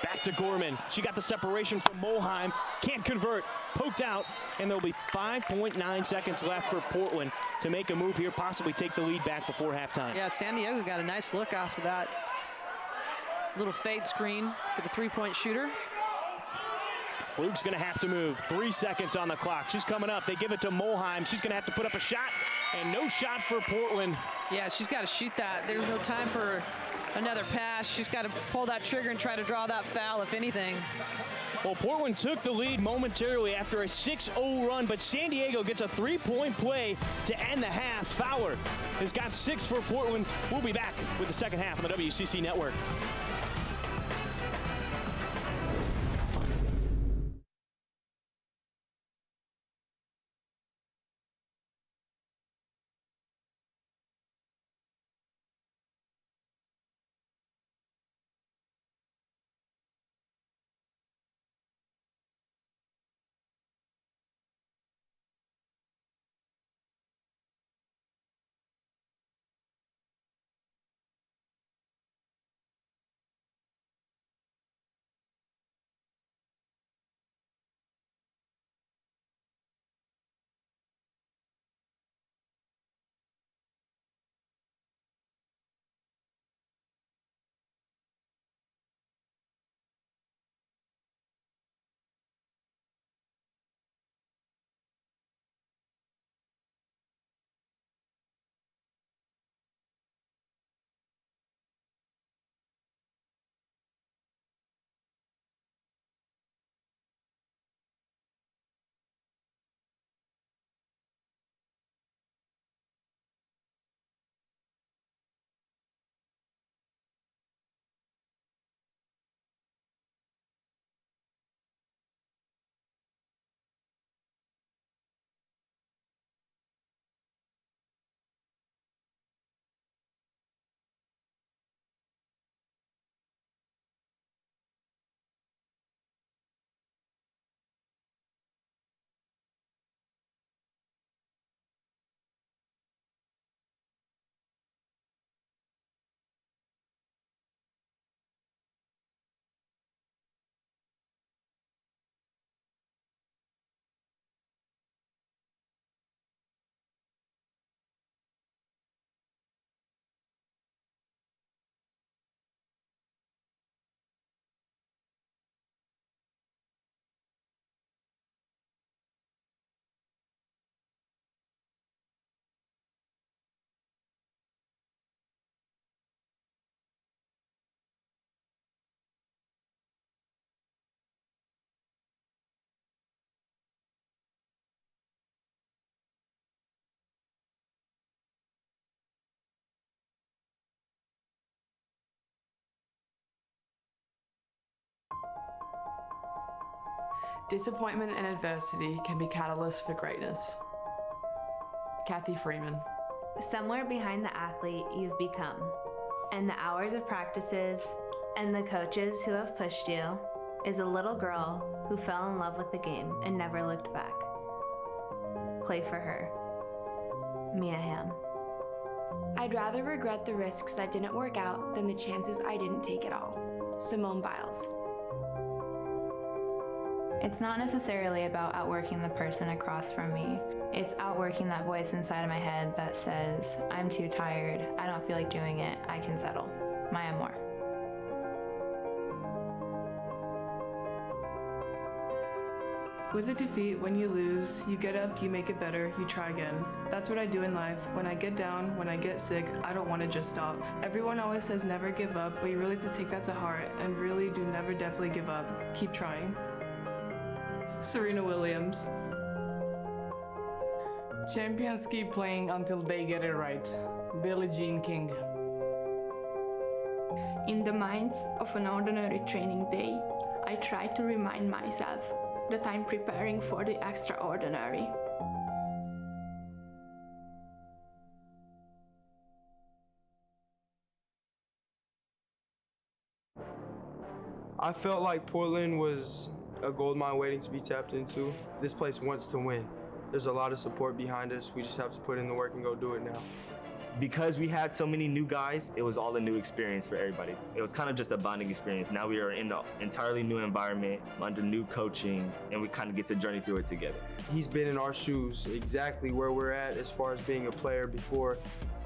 Back to Gorman. She got the separation from Molheim. Can't convert. Poked out. And there'll be 5.9 seconds left for Portland to make a move here, possibly take the lead back before halftime. Yeah, San Diego got a nice look off of that little fade screen for the 3-point shooter. Flug's going to have to move. 3 seconds on the clock. She's coming up. They give it to Molheim. She's going to have to put up a shot. And no shot for Portland. Yeah, she's got to shoot that. There's no time for another pass. She's got to pull that trigger and try to draw that foul, if anything. Well, Portland took the lead momentarily after a 6-0 run, but San Diego gets a 3-point play to end the half. Fowler has got 6 for Portland. We'll be back with the second half on the WCC Network. Disappointment and adversity can be catalysts for greatness. Kathy Freeman. Somewhere behind the athlete you've become, and the hours of practices, and the coaches who have pushed you, is a little girl who fell in love with the game and never looked back. Play for her. Mia Hamm. I'd rather regret the risks that didn't work out than the chances I didn't take at all. Simone Biles. It's not necessarily about outworking the person across from me. It's outworking that voice inside of my head that says, I'm too tired, I don't feel like doing it, I can settle. Maya Moore. With a defeat, when you lose, you get up, you make it better, you try again. That's what I do in life. When I get down, when I get sick, I don't want to just stop. Everyone always says never give up, but you really have to take that to heart and really do never definitely give up. Keep trying. Serena Williams. Champions keep playing until they get it right. Billie Jean King. In the midst of an ordinary training day, I try to remind myself that I'm preparing for the extraordinary. I felt like Portland was a gold mine waiting to be tapped into. This place wants to win. There's a lot of support behind us. We just have to put in the work and go do it now. Because we had so many new guys, it was all a new experience for everybody. It was kind of just a bonding experience. Now we are in an entirely new environment, under new coaching, and we kind of get to journey through it together. He's been in our shoes, exactly where we're at as far as being a player before.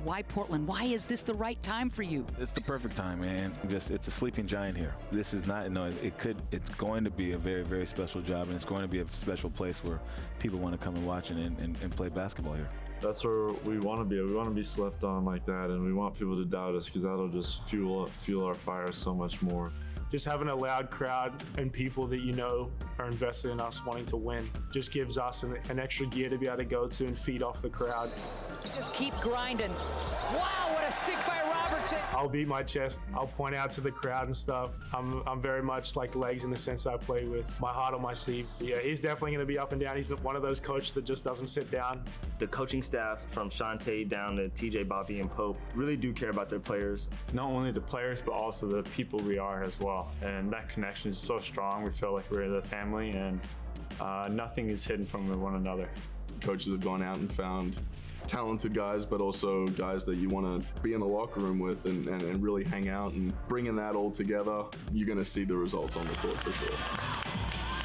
Why Portland? Why is this the right time for you? It's the perfect time, man. It's a sleeping giant here. This is not, it's going to be a very, very special job, and it's going to be a special place where people want to come and watch and play basketball here. That's where we want to be. We want to be slept on like that, and we want people to doubt us because that'll just fuel our fire so much more. Just having a loud crowd and people that you know are invested in us wanting to win just gives us an extra gear to be able to go to and feed off the crowd. Just keep grinding. Wow, what a stick by Robertson. I'll beat my chest. I'll point out to the crowd and stuff. I'm very much like legs in the sense I play with my heart on my sleeve. Yeah, he's definitely going to be up and down. He's one of those coaches that just doesn't sit down. The coaching staff from Shantae down to TJ, Bobby, and Pope really do care about their players. Not only the players, but also the people we are as well. And that connection is so strong. We feel like we're the family, and nothing is hidden from one another. Coaches have gone out and found talented guys, but also guys that you want to be in the locker room with and really hang out, and bringing that all together, you're going to see the results on the court for sure.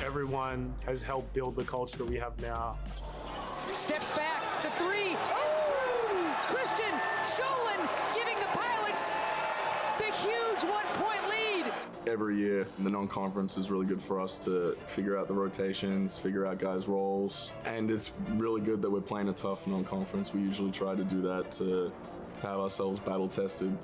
Everyone has helped build the culture that we have now. Steps back, the three. Oh! Christian Sholin giving the Pilots the huge 1-point lead. Every year, the non-conference is really good for us to figure out the rotations, figure out guys' roles, and it's really good that we're playing a tough non-conference. We usually try to do that to have ourselves battle-tested.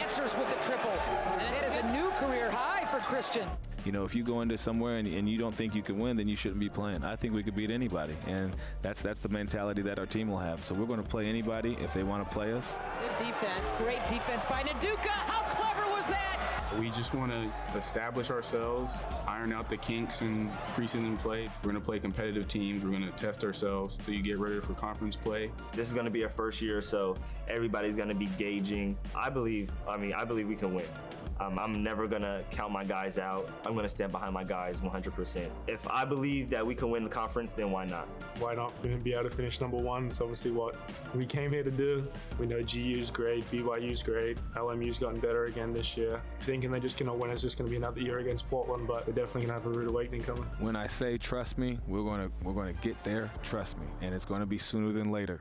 Answers with the triple, and it is a new career high for Christian. You know, if you go into somewhere and you don't think you can win, then you shouldn't be playing. I think we could beat anybody, and that's the mentality that our team will have. So we're going to play anybody if they want to play us. Good defense. Great defense by Naduka. How clever was that? We just want to establish ourselves, iron out the kinks in preseason play. We're going to play competitive teams. We're going to test ourselves so you get ready for conference play. This is going to be our first year, so everybody's going to be gauging. I believe we can win. I'm never going to count my guys out. I'm going to stand behind my guys 100%. If I believe that we can win the conference, then why not? Why not be able to finish number one? It's obviously what we came here to do. We know GU's great, BYU's great, LMU's gotten better again this year. Thinking they're just going to win, it's just going to be another year against Portland, but they're definitely going to have a rude awakening coming. When I say trust me, we're going to get there, trust me, and it's going to be sooner than later.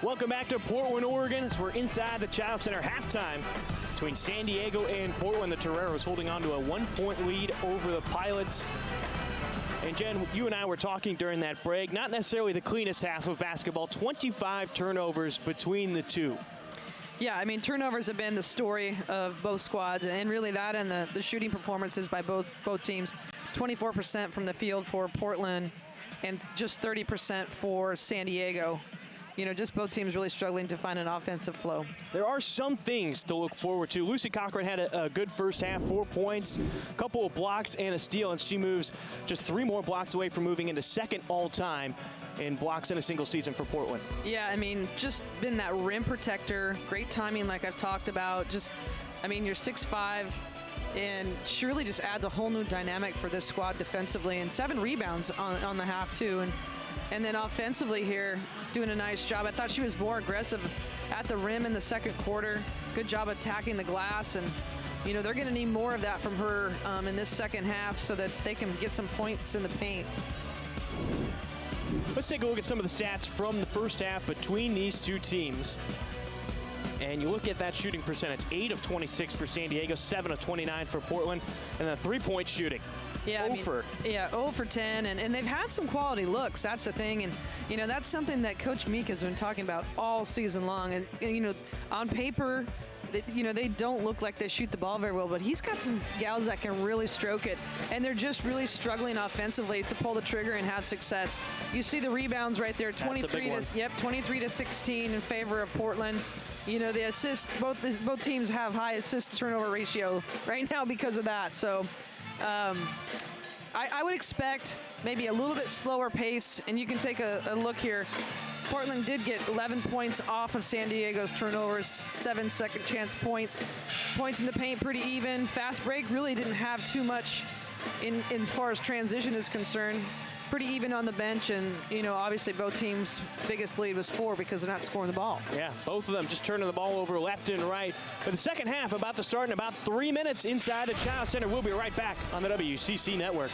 Welcome back to Portland, Oregon. As we're inside the Child Center halftime between San Diego and Portland. The Toreros holding on to a 1-point lead over the Pilots. And Jen, you and I were talking during that break. Not necessarily the cleanest half of basketball. 25 turnovers between the two. Yeah, I mean, turnovers have been the story of both squads, and really that and the shooting performances by both teams. 24% from the field for Portland and just 30% for San Diego. You know, just both teams really struggling to find an offensive flow. There are some things to look forward to. Lucy Cochran had a good first half, 4 points, a couple of blocks and a steal, and she moves just 3 more blocks away from moving into second all-time in blocks in a single season for Portland. Yeah, I mean, just been that rim protector, great timing like I've talked about. Just, I mean, you're 6'5", and she really just adds a whole new dynamic for this squad defensively, and 7 rebounds on the half too. And then offensively here, doing a nice job. I thought she was more aggressive at the rim in the second quarter. Good job attacking the glass, and you know, they're going to need more of that from her in this second half so that they can get some points in the paint. Let's take a look at some of the stats from the first half between these two teams. And you look at that shooting percentage, 8 of 26 for San Diego, 7 of 29 for Portland, and then 3-point shooting. Yeah, 0 for 10, and they've had some quality looks. That's the thing, and you know, that's something that Coach Meek has been talking about all season long. And you know, on paper, you know, they don't look like they shoot the ball very well, but he's got some gals that can really stroke it, and they're just really struggling offensively to pull the trigger and have success. You see the rebounds right there, 23 to 16 in favor of Portland. You know, the assists, both teams have high assist to turnover ratio right now because of that. So I would expect maybe a little bit slower pace, and you can take a look here. Portland did get 11 points off of San Diego's turnovers, 7 second chance points. Points in the paint pretty even. Fast break really didn't have too much in as far as transition is concerned. Pretty even on the bench, and you know, obviously both teams' biggest lead was 4 because they're not scoring the ball. Yeah, both of them just turning the ball over left and right. But the second half about to start in about 3 minutes inside the Child Center. We'll be right back on the WCC Network.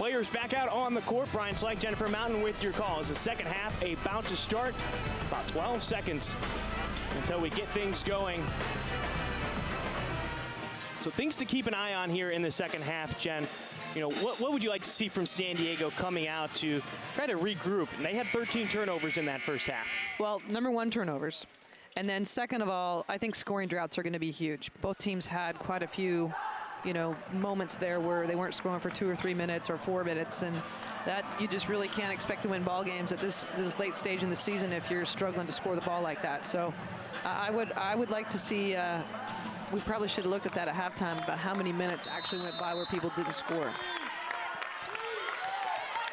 Players back out on the court. Brian Slyke, Jennifer Mountain with your calls. The second half about to start. About 12 seconds until we get things going. So things to keep an eye on here in the second half, Jen. You know, what would you like to see from San Diego coming out to try to regroup? And they had 13 turnovers in that first half. Well, number one, turnovers. And then second of all, I think scoring droughts are going to be huge. Both teams had quite a few, you know, moments there where they weren't scoring for 2 or 3 minutes or 4 minutes, and that you just really can't expect to win ball games at this late stage in the season if you're struggling to score the ball like that. So I would like to see. We probably should have looked at that at halftime about how many minutes actually went by where people didn't score.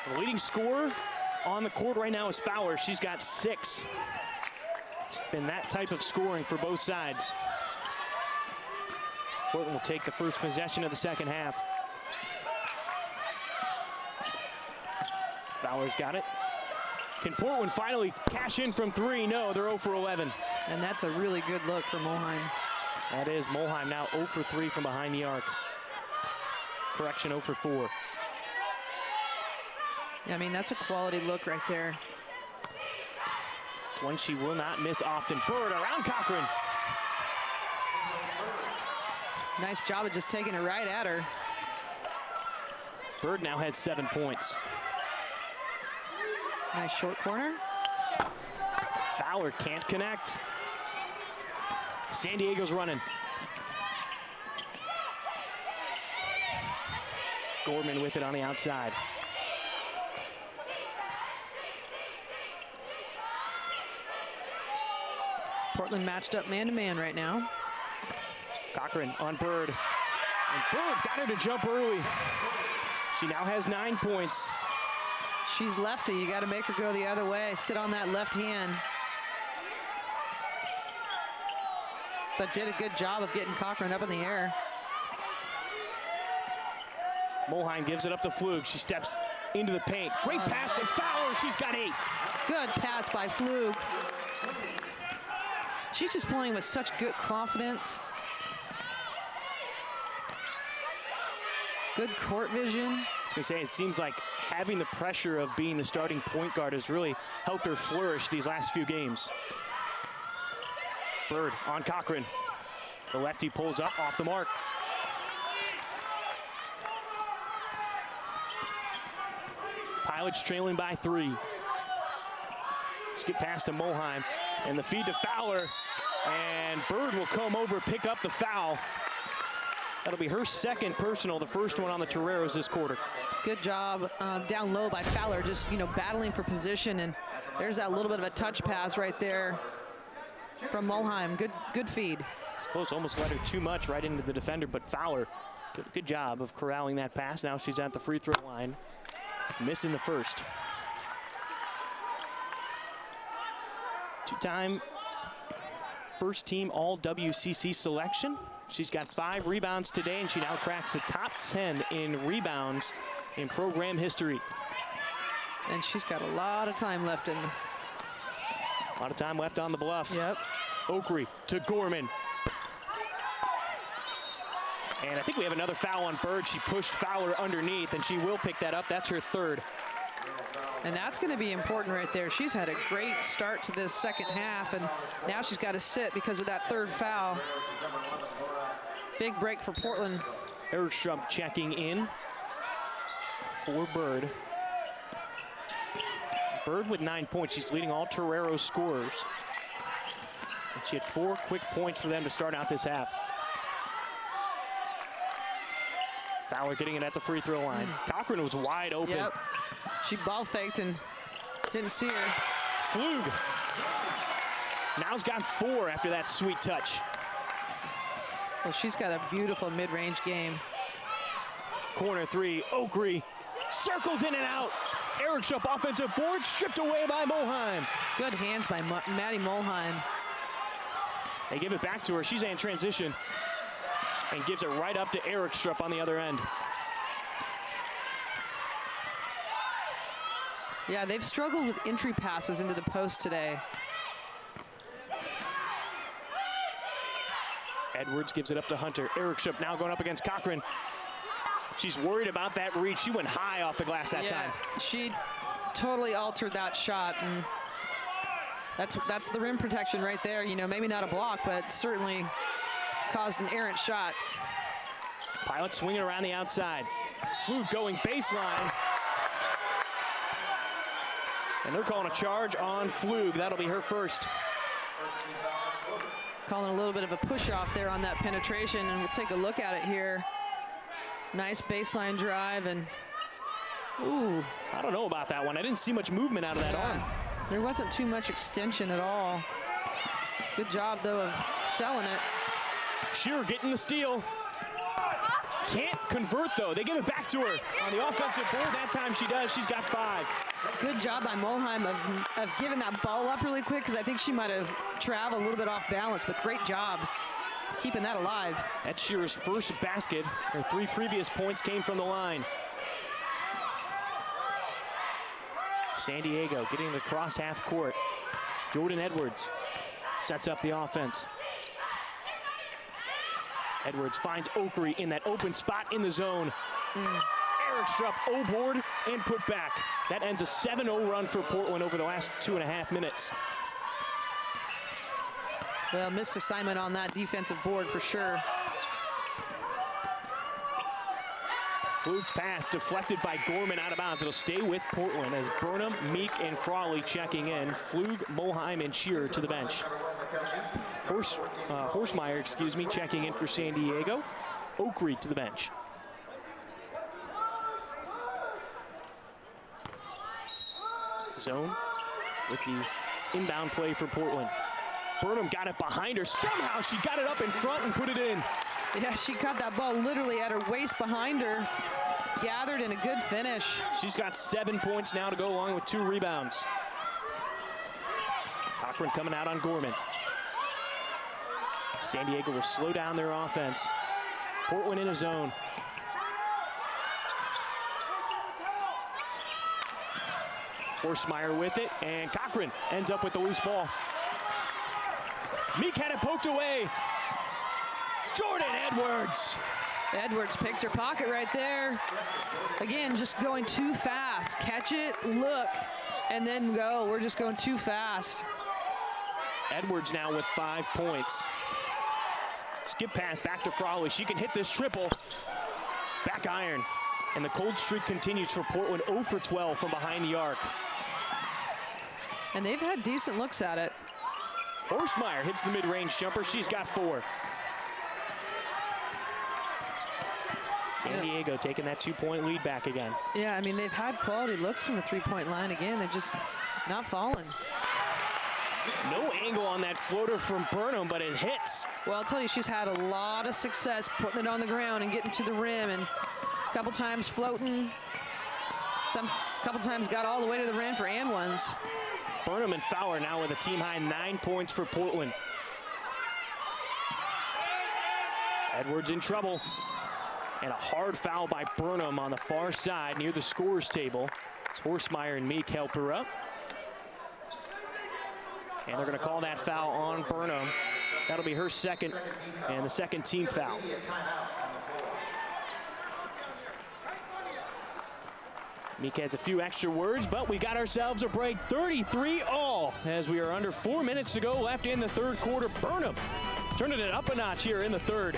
The leading scorer on the court right now is Fowler. She's got 6. It's been that type of scoring for both sides. Portland will take the first possession of the second half. Fowler's got it. Can Portland finally cash in from 3? No, they're 0 for 11. And that's a really good look for Mulheim. That is Mulheim now 0 for 3 from behind the arc. Correction, 0 for 4. Yeah, I mean, that's a quality look right there. It's one she will not miss often. Bird around Cochran. Nice job of just taking it right at her. Bird now has 7 points. Nice short corner. Fowler can't connect. San Diego's running. Gorman with it on the outside. Portland matched up man-to-man right now. Cochran on Bird. And Bird got her to jump early. She now has 9 points. She's lefty. You got to make her go the other way. Sit on that left hand. But did a good job of getting Cochran up in the air. Mulheim gives it up to Flug. She steps into the paint. Great pass to Fowler. She's got 8. Good pass by Flug. She's just playing with such good confidence. Good court vision. I was gonna say, it seems like having the pressure of being the starting point guard has really helped her flourish these last few games. Bird on Cochran. The lefty pulls up off the mark. Pilots trailing by 3. Skip pass to Mulheim, and the feed to Fowler, and Bird will come over, pick up the foul. That'll be her second personal, the first one on the Toreros this quarter. Good job down low by Fowler, just, you know, battling for position, and there's that little bit of a touch pass right there from Mulheim. Good feed. It's close, almost let her too much right into the defender, but Fowler did a good job of corralling that pass. Now she's at the free throw line, missing the first. Two-time first team all WCC selection. She's got 5 rebounds today, and she now cracks the top 10 in rebounds in program history. And she's got a lot of time left in. A lot of time left on the bluff. Yep. Oakrey to Gorman. And I think we have another foul on Bird. She pushed Fowler underneath, and she will pick that up. That's her 3rd. And that's going to be important right there. She's had a great start to this second half, and now she's got to sit because of that 3rd foul. Big break for Portland. Erstrom checking in for Bird. Bird with 9 points. She's leading all Torero scorers. And she had 4 quick points for them to start out this half. Fowler getting it at the free throw line. Cochran was wide open. Yep. She ball faked and didn't see her. Flug now's got 4 after that sweet touch. Well, she's got a beautiful mid-range game. Corner 3, Oakrey circles in and out. Erickstrup offensive board stripped away by Mulheim. Good hands by Maddie Mulheim. They give it back to her. She's in transition and gives it right up to Erickstrup on the other end. Yeah, they've struggled with entry passes into the post today. Edwards gives it up to Hunter. Erickstrup now going up against Cochran. She's worried about that reach. She went high off the glass that time. She totally altered that shot, and that's the rim protection right there. You know, maybe not a block, but certainly caused an errant shot. Pilot swinging around the outside. Flug going baseline. And they're calling a charge on Flug. That'll be her first. Calling a little bit of a push off there on that penetration, and we'll take a look at it here. Nice baseline drive, and ooh. I don't know about that one. I didn't see much movement out of that arm. There wasn't too much extension at all. Good job, though, of selling it. Shearer getting the steal. Can't convert, though. They give it back to her on the offensive board. That time she does. She's got 5. Good job by Molheim of giving that ball up really quick, because I think she might have traveled a little bit off balance, but great job keeping that alive. That's Shearer's first basket. Her 3 previous points came from the line. San Diego getting the cross half court. Jordan Edwards sets up the offense. Edwards finds Oakery in that open spot in the zone. Eric Strupp O-board and put back. That ends a 7-0 run for Portland over the last 2.5 minutes. Well, missed assignment on that defensive board for sure. Flug's pass deflected by Gorman out of bounds. It'll stay with Portland as Burnham, Meek, and Frawley checking in. Flug, Molheim, and Shearer to the bench. Horsemeyer, excuse me, checking in for San Diego. Oakery to the bench. Zone with the inbound play for Portland. Burnham got it behind her. Somehow she got it up in front and put it in. Yeah, she caught that ball literally at her waist behind her. Gathered in a good finish. She's got 7 points now to go along with 2 rebounds. Cochran coming out on Gorman. San Diego will slow down their offense. Portland in a zone. Horsemeyer with it, and Cochran ends up with the loose ball. Meek had it poked away. Jordan Edwards. Edwards picked her pocket right there. Again, just going too fast. Catch it, look, and then go. We're just going too fast. Edwards now with 5 points. Skip pass back to Frawley. She can hit this triple. Back iron. And the cold streak continues for Portland. 0 for 12 from behind the arc. And they've had decent looks at it. Horsemeyer hits the mid-range jumper. She's got 4. San Diego taking that 2-point lead back again. Yeah, I mean, they've had quality looks from the 3-point line. Again, they're just not falling. No angle on that floater from Burnham, but it hits. Well, I'll tell you, she's had a lot of success putting it on the ground and getting to the rim, and a couple times floating. Couple times got all the way to the rim for and ones. Burnham and Fowler now with a team-high 9 points for Portland. Edwards in trouble. And a hard foul by Burnham on the far side near the scorer's table. As Horsemeyer and Meek help her up. And they're going to call that foul on Burnham. That'll be her second and the second team foul. Meek has a few extra words, but we got ourselves a break. 33-all as we are under 4 minutes to go left in the third quarter. Burnham turning it up a notch here in the third.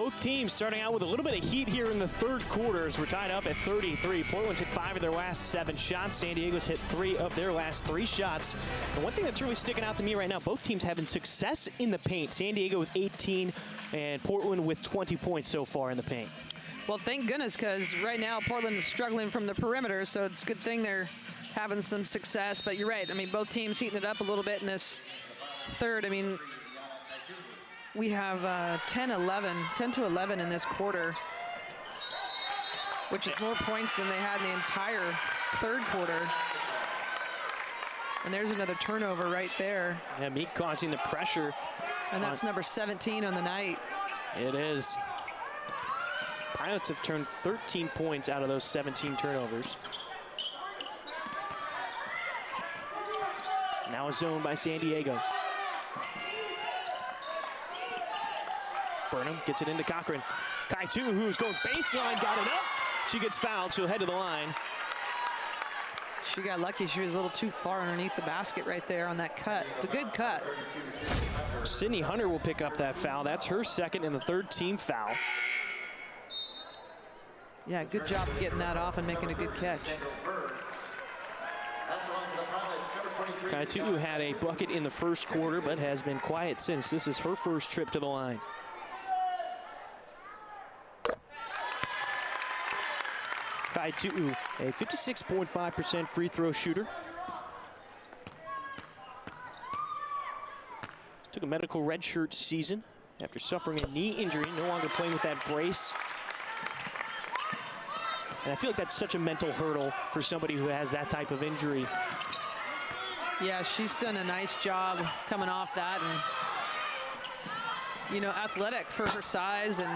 Both teams starting out with a little bit of heat here in the third quarter as we're tied up at 33. Portland's hit 5 of their last 7 shots. San Diego's hit 3 of their last 3 shots. And one thing that's really sticking out to me right now, both teams having success in the paint. San Diego with 18 and Portland with 20 points so far in the paint. Well, thank goodness, because right now Portland is struggling from the perimeter, so it's a good thing they're having some success. But you're right. I mean, both teams heating it up a little bit in this third. I mean, we have 10 to 11 in this quarter, which is more points than they had in the entire third quarter. And there's another turnover right there. Yeah, Meek causing the pressure. And that's number 17 on the night. It is. Pilots have turned 13 points out of those 17 turnovers. Now a zone by San Diego. Burnham gets it into Cochran. Kaitu, who's going baseline, got it up. She gets fouled. She'll head to the line. She got lucky. She was a little too far underneath the basket right there on that cut. It's a good cut. Sydney Hunter will pick up that foul. That's her second and the third team foul. Yeah, good job of getting that off and making a good catch. Kaitu had a bucket in the first quarter, but has been quiet since. This is her first trip to the line. Kaitu, a 56.5% free throw shooter. Took a medical redshirt season after suffering a knee injury, no longer playing with that brace. And I feel like that's such a mental hurdle for somebody who has that type of injury. Yeah, she's done a nice job coming off that, and you know, athletic for her size, and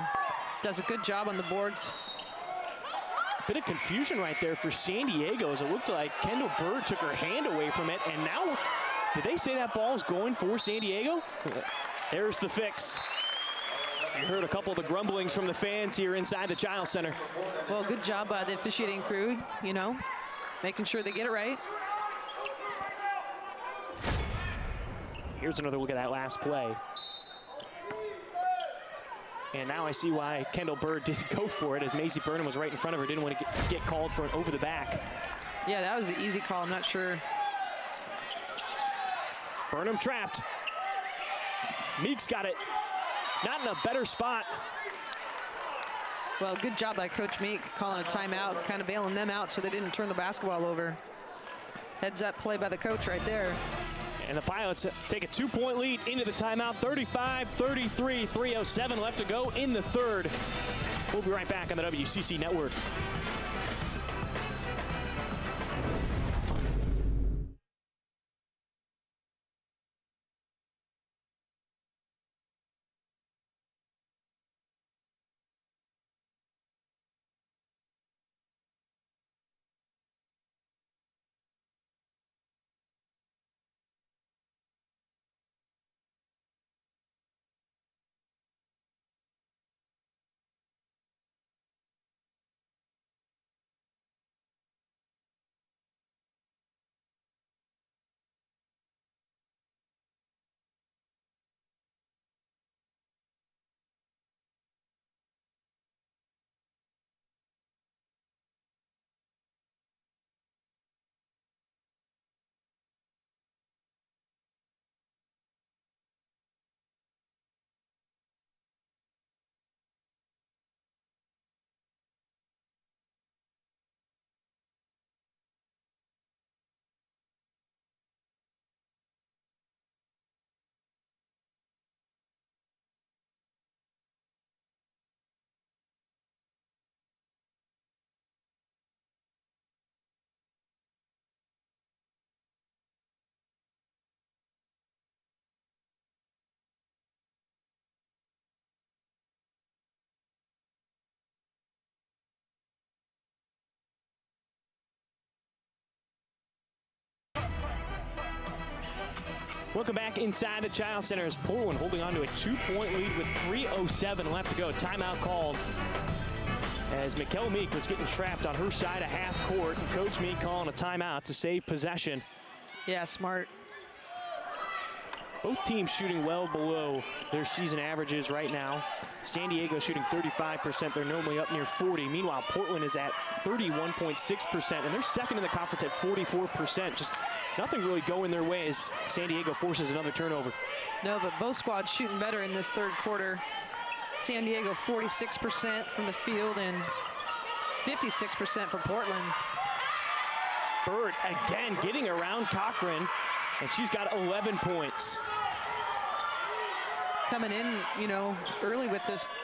does a good job on the boards. Bit of confusion right there for San Diego, as it looked like Kendall Bird took her hand away from it, and now, did they say that ball is going for San Diego? There's the fix. You heard a couple of the grumblings from the fans here inside the Child Center. Well, good job by the officiating crew, you know, making sure they get it right. Here's another look at that last play. And now I see why Kendall Bird didn't go for it, as Maisie Burnham was right in front of her, didn't want to get called for an over the back. Yeah, that was an easy call, I'm not sure. Burnham trapped. Meek's got it. Not in a better spot. Well, good job by Coach Meek calling a timeout, kind of bailing them out so they didn't turn the basketball over. Heads up play by the coach right there. And the Pilots take a 2-point lead into the timeout. 35-33, 3:07 left to go in the third. We'll be right back on the WCC Network. Welcome back inside the Child Center as Portland holding on to a 2-point lead with 3:07 left to go. Timeout called as Mikkel Meek was getting trapped on her side of half court, and Coach Meek calling a timeout to save possession. Yeah, smart. Both teams shooting well below their season averages right now. San Diego shooting 35%. They're normally up near 40. Meanwhile, Portland is at 31.6%, and they're second in the conference at 44%. Just nothing really going their way as San Diego forces another turnover. No, but both squads shooting better in this third quarter. San Diego 46% from the field and 56% for Portland. Bird again getting around Cochran, and she's got 11 points. Coming in, you know, early with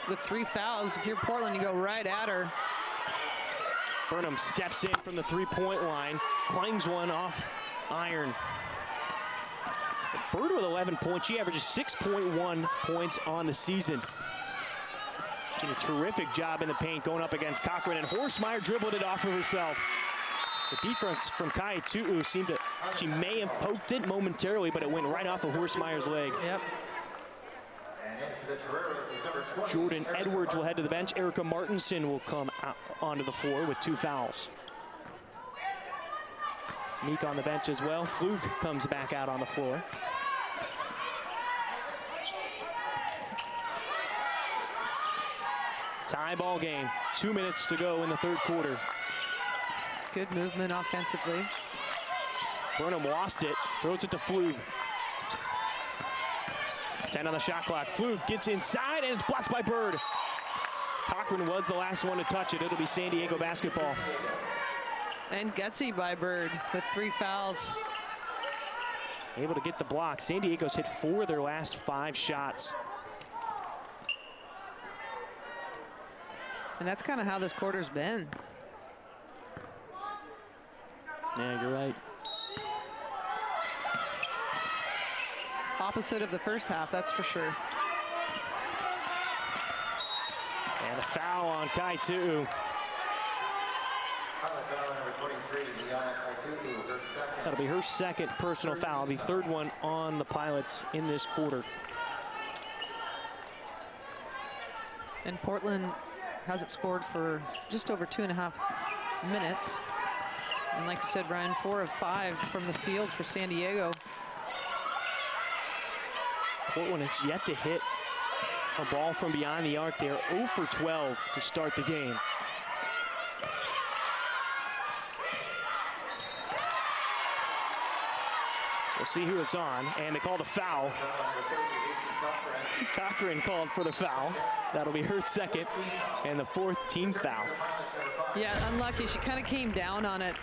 3 fouls. If you're Portland, you go right at her. Burnham steps in from the three-point line, clangs one off iron. Bird with 11 points. She averages 6.1 points on the season. She did a terrific job in the paint going up against Cochran, and Horstmeyer dribbled it off of herself. The defense from Kai Tu'u seemed to, she may have poked it momentarily, but it went right off of Horstmeyer's leg. Yep. Jordan Edwards will head to the bench. Erica Martinson will come out onto the floor with 2 fouls. Meek on the bench as well. Flug comes back out on the floor. Tie ball game. 2 minutes to go in the third quarter. Good movement offensively. Burnham lost it, throws it to Flug. 10 on the shot clock. Flug gets inside, and it's blocked by Bird. Cochran was the last one to touch it. It'll be San Diego basketball. And gutsy by Bird with 3 fouls. Able to get the block. San Diego's hit 4 of their last 5 shots. And that's kind of how this quarter's been. Yeah, you're right. Opposite of the first half, that's for sure. And a foul on Kai Tu'u. That'll be her second personal foul, the third one on the Pilots in this quarter. And Portland hasn't scored for just over 2.5 minutes. And like you said, Brian, 4 of 5 from the field for San Diego. Portland has yet to hit a ball from beyond the arc. They're 0 for 12 to start the game. We'll see who it's on, and they called a foul. Cochran called for the foul. That'll be her second and the 4th team foul. Yeah, unlucky. She kind of came down on it.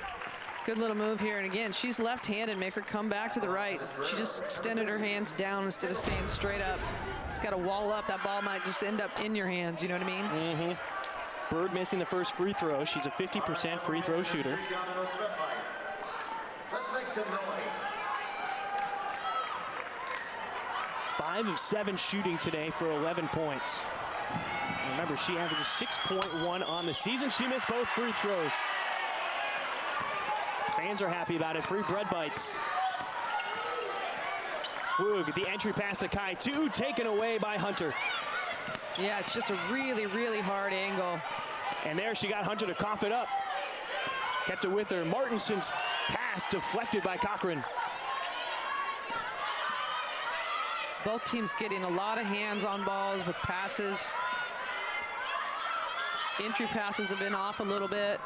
Good little move here. And again, she's left-handed. Make her come back to the right. She just extended her hands down instead of staying straight up. Just got to wall up. That ball might just end up in your hands. You know what I mean? Mm-hmm. Bird missing the first free throw. She's a 50% free throw shooter. Let's make some noise. 5 of 7 shooting today for 11 points. Remember, she averages 6.1 on the season. She missed both free throws. Fans are happy about it. Free bread bites. Flug, the entry pass to Kai Tu'u, taken away by Hunter. Yeah, it's just a really, really hard angle. And there she got Hunter to cough it up. Kept it with her. Martinson's pass deflected by Cochran. Both teams getting a lot of hands on balls with passes. Entry passes have been off a little bit.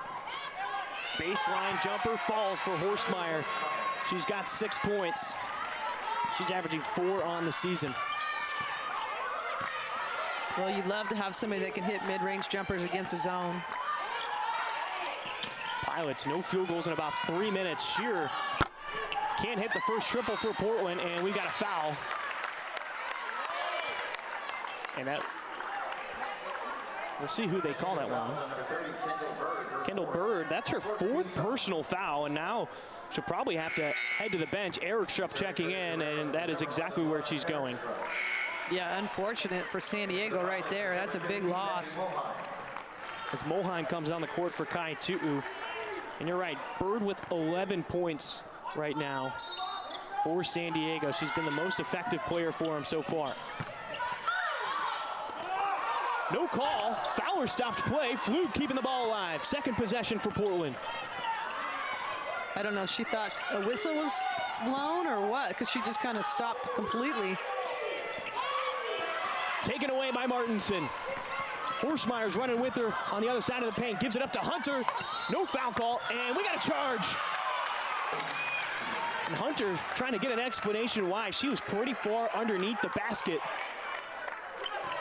Baseline jumper falls for Horstmeyer. She's got 6 points. She's averaging 4 on the season. Well, you'd love to have somebody that can hit mid-range jumpers against a zone. Pilots, no field goals in about 3 minutes. Shearer can't hit the first triple for Portland, and we got a foul. And that, we'll see who they call that one. Kendall Bird, that's her 4th personal foul, and now she'll probably have to head to the bench. Eric Strupp checking in, and that is exactly where she's going. Yeah, unfortunate for San Diego right there. That's a big loss. As Moheim comes on the court for Kai Tu'u. And you're right, Bird with 11 points right now for San Diego. She's been the most effective player for him so far. No call. Fowler stopped play. Flug keeping the ball alive. Second possession for Portland. I don't know if she thought a whistle was blown or what, because she just kind of stopped completely. Taken away by Martinson. Horsmeyer's running with her on the other side of the paint, gives it up to Hunter. No foul call, and we got a charge. And Hunter trying to get an explanation why. She was pretty far underneath the basket.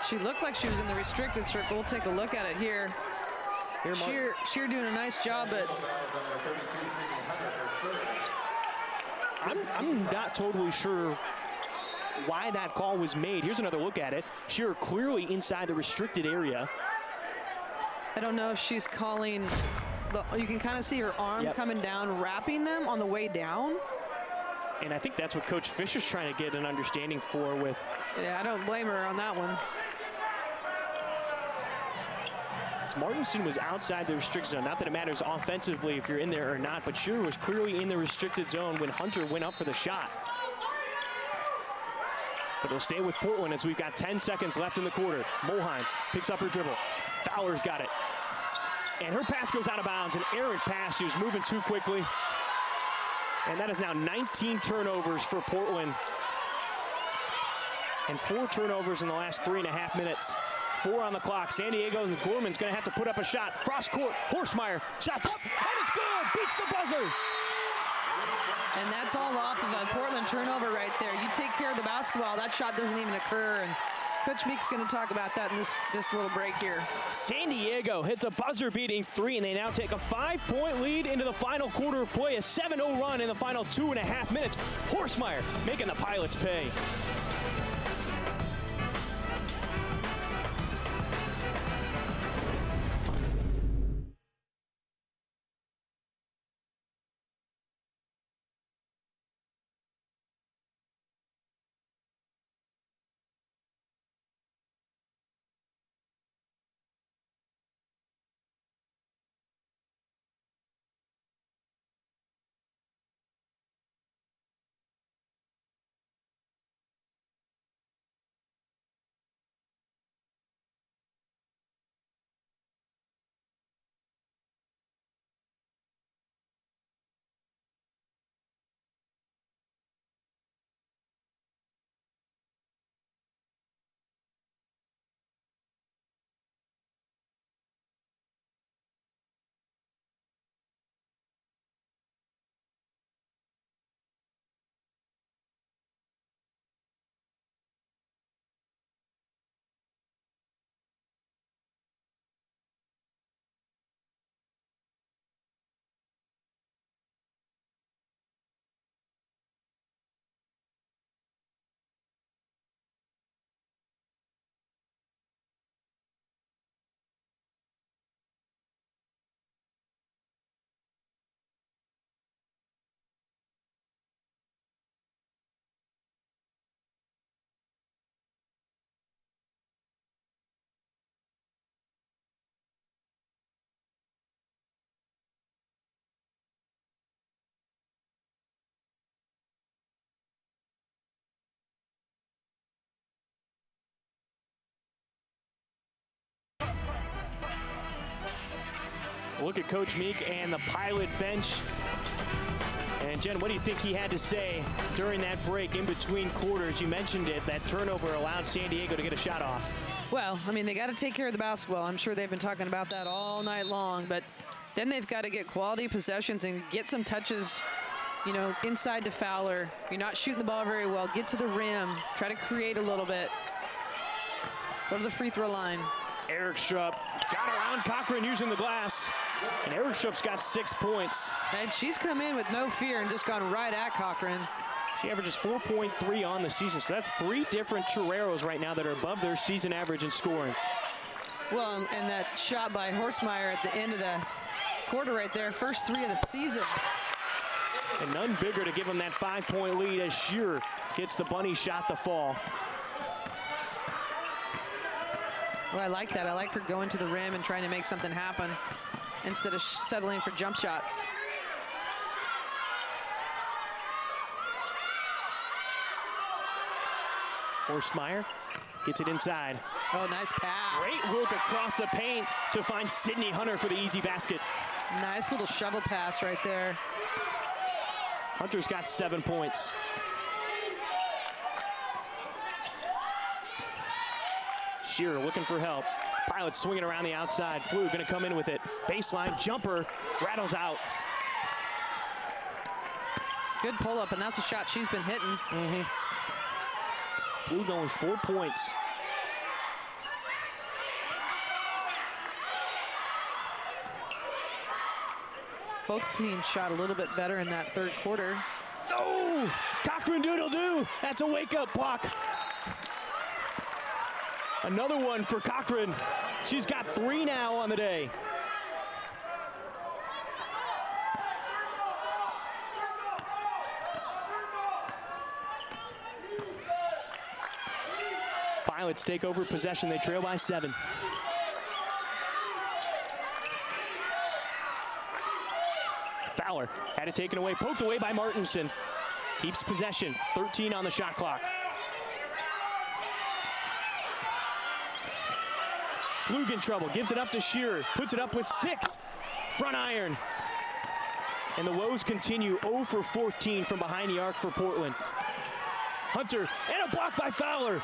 She looked like she was in the restricted circle. We'll take a look at it here. Sheer doing a nice job, but I'm not totally sure why that call was made. Here's another look at it. Sheer clearly inside the restricted area. I don't know if she's calling, you can kind of see her arm coming down, wrapping them on the way down. And I think that's what Coach Fisher's trying to get an understanding for with. Yeah, I don't blame her on that one. Martinson was outside the restricted zone. Not that it matters offensively if you're in there or not, but Shearer was clearly in the restricted zone when Hunter went up for the shot. But it'll stay with Portland as we've got 10 seconds left in the quarter. Mulheim picks up her dribble. Fowler's got it. And her pass goes out of bounds. An errant pass. She was moving too quickly. And that is now 19 turnovers for Portland. And 4 turnovers in the last 3.5 minutes. 4 on the clock. San Diego and Gorman's going to have to put up a shot. Cross court. Horsmeyer. Shots up. And it's good. Beats the buzzer. And that's all off of a Portland turnover right there. You take care of the basketball, that shot doesn't even occur. And Coach Meek's going to talk about that in this little break here. San Diego hits a buzzer-beating 3, and they now take a 5-point lead into the final quarter of play. A 7-0 run in the final 2.5 minutes. Horsmeyer making the Pilots pay. Look at Coach Meek and the Pilot bench. And Jen, what do you think he had to say during that break in between quarters? You mentioned it, that turnover allowed San Diego to get a shot off. Well, I mean, they got to take care of the basketball. I'm sure they've been talking about that all night long, but then they've got to get quality possessions and get some touches, you know, inside to Fowler. You're not shooting the ball very well. Get to the rim. Try to create a little bit. Go to the free throw line. Eric Schrupp got around Cochran using the glass. And Eric Schrupp's got 6 points. And she's come in with no fear and just gone right at Cochran. She averages 4.3 on the season. So that's 3 different Choreros right now that are above their season average in scoring. Well, and that shot by Horsmeyer at the end of the quarter right there, first 3 of the season. And none bigger to give them that 5-point lead as Shearer gets the bunny shot to fall. Well, I like that. I like her going to the rim and trying to make something happen instead of settling for jump shots. Horsmeyer gets it inside. Oh, nice pass. Great work across the paint to find Sydney Hunter for the easy basket. Nice little shovel pass right there. Hunter's got 7 points. Shearer looking for help. Pilot swinging around the outside. Flew going to come in with it. Baseline jumper rattles out. Good pull-up, and that's a shot she's been hitting. Flew going 4 points. Both teams shot a little bit better in that third quarter. Oh, Cochran doodle-doo. That's a wake-up block. Another one for Cochran. She's got 3 now on the day. Pilots take over possession. They trail by 7. Fowler had it taken away, poked away by Martinson. Keeps possession, 13 on the shot clock. Flug in trouble, gives it up to Shearer, puts it up with 6. Front iron. And the woes continue, 0 for 14 from behind the arc for Portland. Hunter, and a block by Fowler.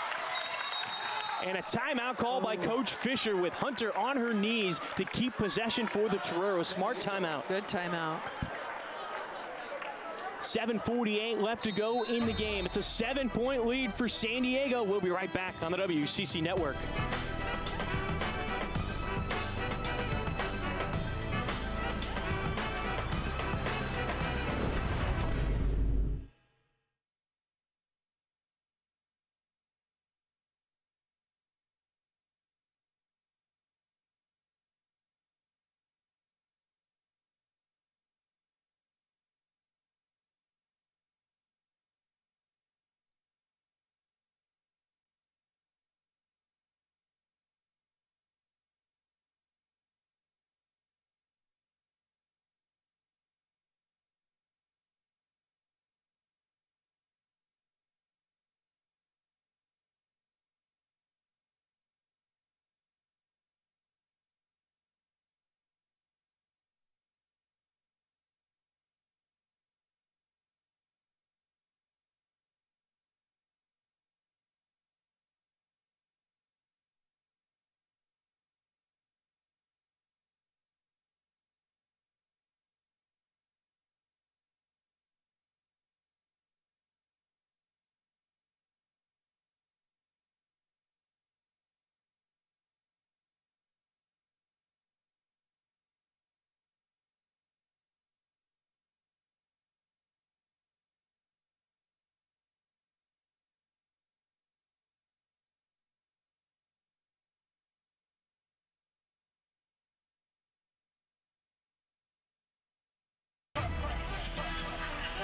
And a timeout call by Coach Fisher with Hunter on her knees to keep possession for the Toreros. Smart timeout. Good timeout. 7:48 left to go in the game. It's a 7-point lead for San Diego. We'll be right back on the WCC Network.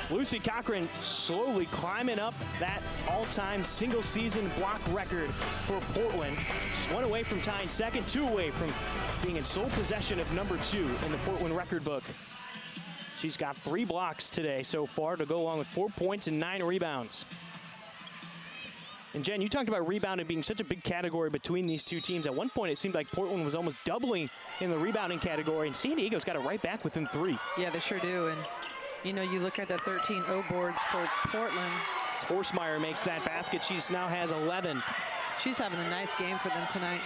Lucy Cochran slowly climbing up that all-time single-season block record for Portland. She's 1 away from tying second, 2 away from being in sole possession of number 2 in the Portland record book. She's got 3 blocks today so far to go along with 4 points and 9 rebounds. And Jen, you talked about rebounding being such a big category between these two teams. At one point, it seemed like Portland was almost doubling in the rebounding category, and San Diego's got it right back within 3. Yeah, they sure do. And you know, you look at the 13 O boards for Portland. Horsemeyer makes that basket. She now has 11. She's having a nice game for them tonight.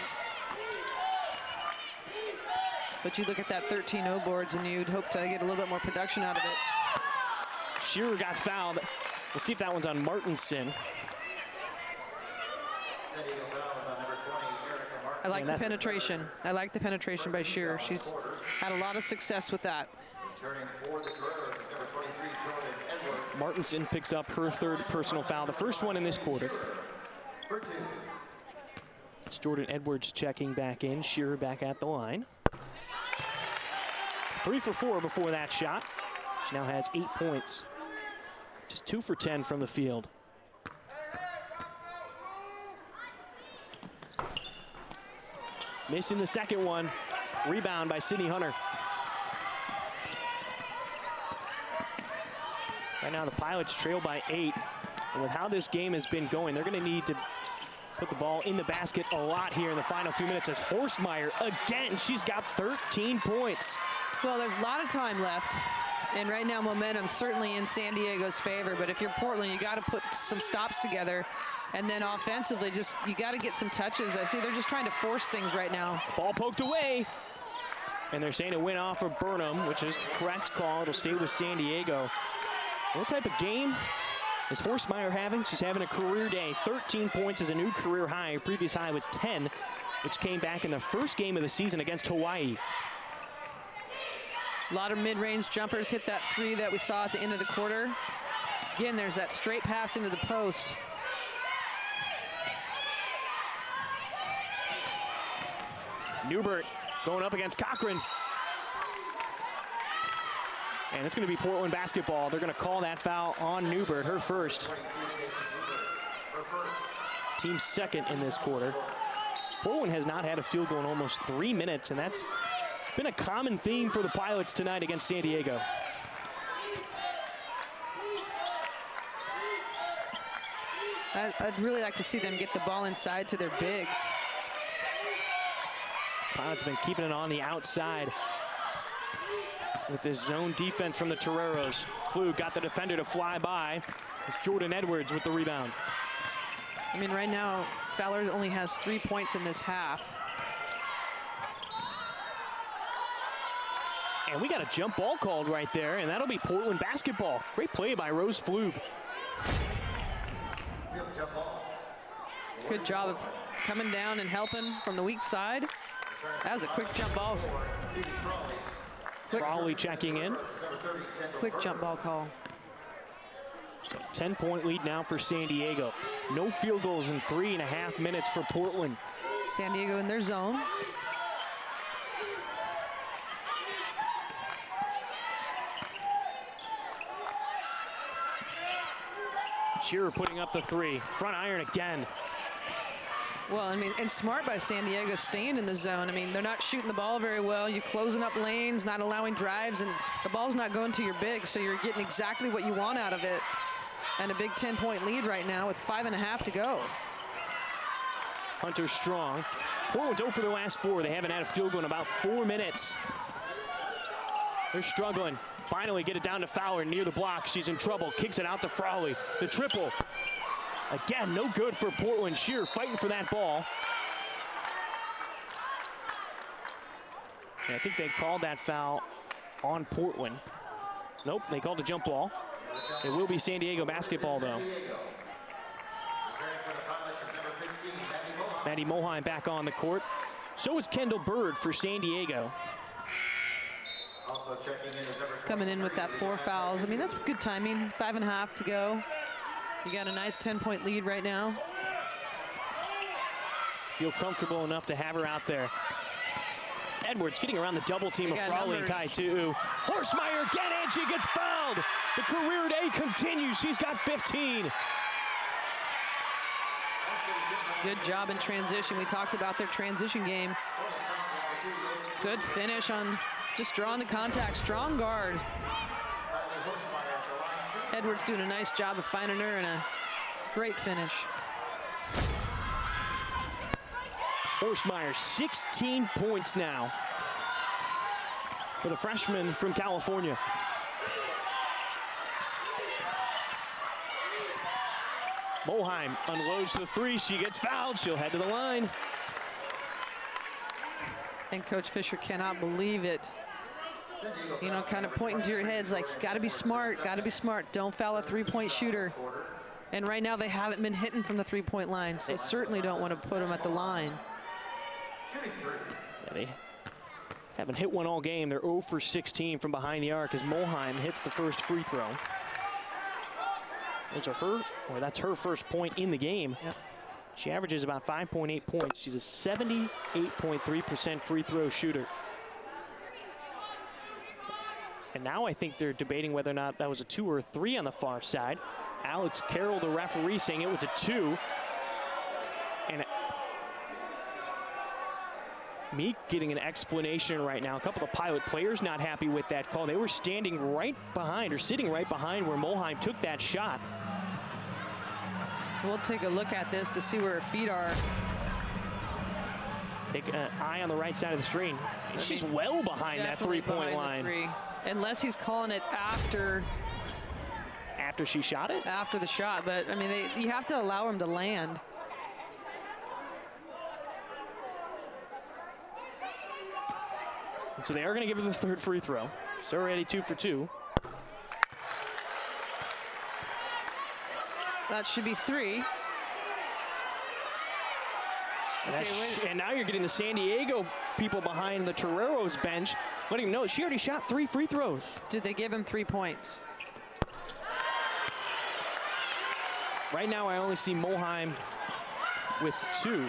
But you look at that 13 O boards and you'd hope to get a little bit more production out of it. Shearer got fouled. We'll see if that one's on Martinson. I like the penetration. I like the penetration by Shearer. She's had a lot of success with that. Martinson picks up her 3rd personal foul, the first one in this quarter. It's Jordan Edwards checking back in, Shearer back at the line. 3 for 4 before that shot. She now has 8 points. Just 2 for 10 from the field. Missing the second one. Rebound by Sydney Hunter. Right now the Pilots trail by 8. And with how this game has been going, they're going to need to put the ball in the basket a lot here in the final few minutes as Horsemeyer again, she's got 13 points. Well, there's a lot of time left. And right now, momentum certainly in San Diego's favor. But if you're Portland, you got to put some stops together. And then offensively, you got to get some touches. I see they're just trying to force things right now. Ball poked away. And they're saying it went off of Burnham, which is the correct call. It'll stay with San Diego. What type of game is Horstmeyer having? She's having a career day. 13 points is a new career high. Her previous high was 10, which came back in the first game of the season against Hawaii. A lot of mid-range jumpers hit that 3 that we saw at the end of the quarter. Again, there's that straight pass into the post. Newbert going up against Cochran. And it's going to be Portland basketball. They're going to call that foul on Newbert, her first. Team second in this quarter. Portland has not had a field goal in almost 3 minutes, and that's been a common theme for the Pilots tonight against San Diego. I'd really like to see them get the ball inside to their bigs. Pilots have been keeping it on the outside with this zone defense from the Toreros. Flug got the defender to fly by. It's Jordan Edwards with the rebound. I mean, right now, Fowler only has 3 points in this half. And we got a jump ball called right there, and that'll be Portland basketball. Great play by Rose Flug. Good job of coming down and helping from the weak side. That was a quick jump ball. Crawley checking in. Quick jump ball call. So 10-point lead now for San Diego. No field goals in 3.5 minutes for Portland. San Diego in their zone. Shearer putting up the 3. Front iron again. Well, I mean, and smart by San Diego staying in the zone. I mean, they're not shooting the ball very well. You're closing up lanes, not allowing drives, and the ball's not going to your big, so you're getting exactly what you want out of it. And a big 10-point lead right now with 5.5 to go. Hunter strong. Portland's 0 for their last 4. They haven't had a field goal in about 4 minutes. They're struggling. Finally get it down to Fowler near the block. She's in trouble. Kicks it out to Frawley. The triple. Again, no good for Portland. Shearer fighting for that ball. And I think they called that foul on Portland. Nope, they called a jump ball. It will be San Diego basketball, though. Maddie Moheim back on the court. So is Kendall Bird for San Diego. Coming in with that 4 fouls. I mean, that's good timing. 5.5 to go. You got a nice 10-point lead right now. Feel comfortable enough to have her out there. Edwards getting around the double team of Frawley and Kai too. Horstmeyer again, and she gets fouled. The career day continues. She's got 15. Good job in transition. We talked about their transition game. Good finish on just drawing the contact. Strong guard. Edwards doing a nice job of finding her and a great finish. Horstmeyer, 16 points now for the freshman from California. Moheim unloads the 3. She gets fouled. She'll head to the line. And Coach Fisher cannot believe it. You know, kind of pointing to your heads like, you gotta be smart, don't foul a 3-point shooter. And right now they haven't been hitting from the 3-point line, so certainly don't want to put them at the line. Yeah, they haven't hit one all game. They're 0 for 16 from behind the arc as Moheim hits the first free throw. Those are her, or that's her first point in the game. Yep. She averages about 5.8 points. She's a 78.3% free throw shooter. And now I think they're debating whether or not that was a 2 or a 3 on the far side. Alex Carroll, the referee, saying it was a 2. And Meek getting an explanation right now. A couple of Pilot players not happy with that call. They were standing right behind, or sitting right behind where Moheim took that shot. We'll take a look at this to see where her feet are. Take an eye on the right side of the screen. She's well behind that three-point line. Unless he's calling it after. After she shot it? After the shot, but I mean, you have to allow him to land. And so they are going to give her the third free throw. So already 2 for 2. That should be 3. And now you're getting the San Diego people behind the Toreros bench letting him know she already shot 3 free throws. Did they give him 3 points? Right now I only see Moheim with 2.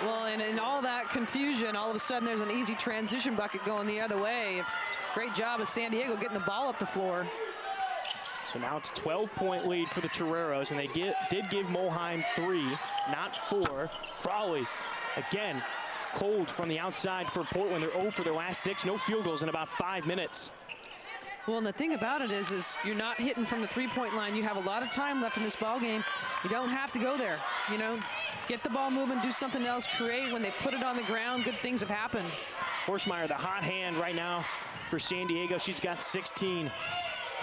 Well, and in all that confusion, all of a sudden there's an easy transition bucket going the other way. Great job of San Diego getting the ball up the floor. So now it's a 12-point lead for the Toreros, and they did give Moheim 3, not 4. Frawley, again, cold from the outside for Portland. They're 0 for their last 6. No field goals in about 5 minutes. Well, and the thing about it is you're not hitting from the three-point line. You have a lot of time left in this ball game. You don't have to go there. You know, get the ball moving, do something else, create. When they put it on the ground, good things have happened. Horsemeyer, the hot hand right now for San Diego. She's got 16.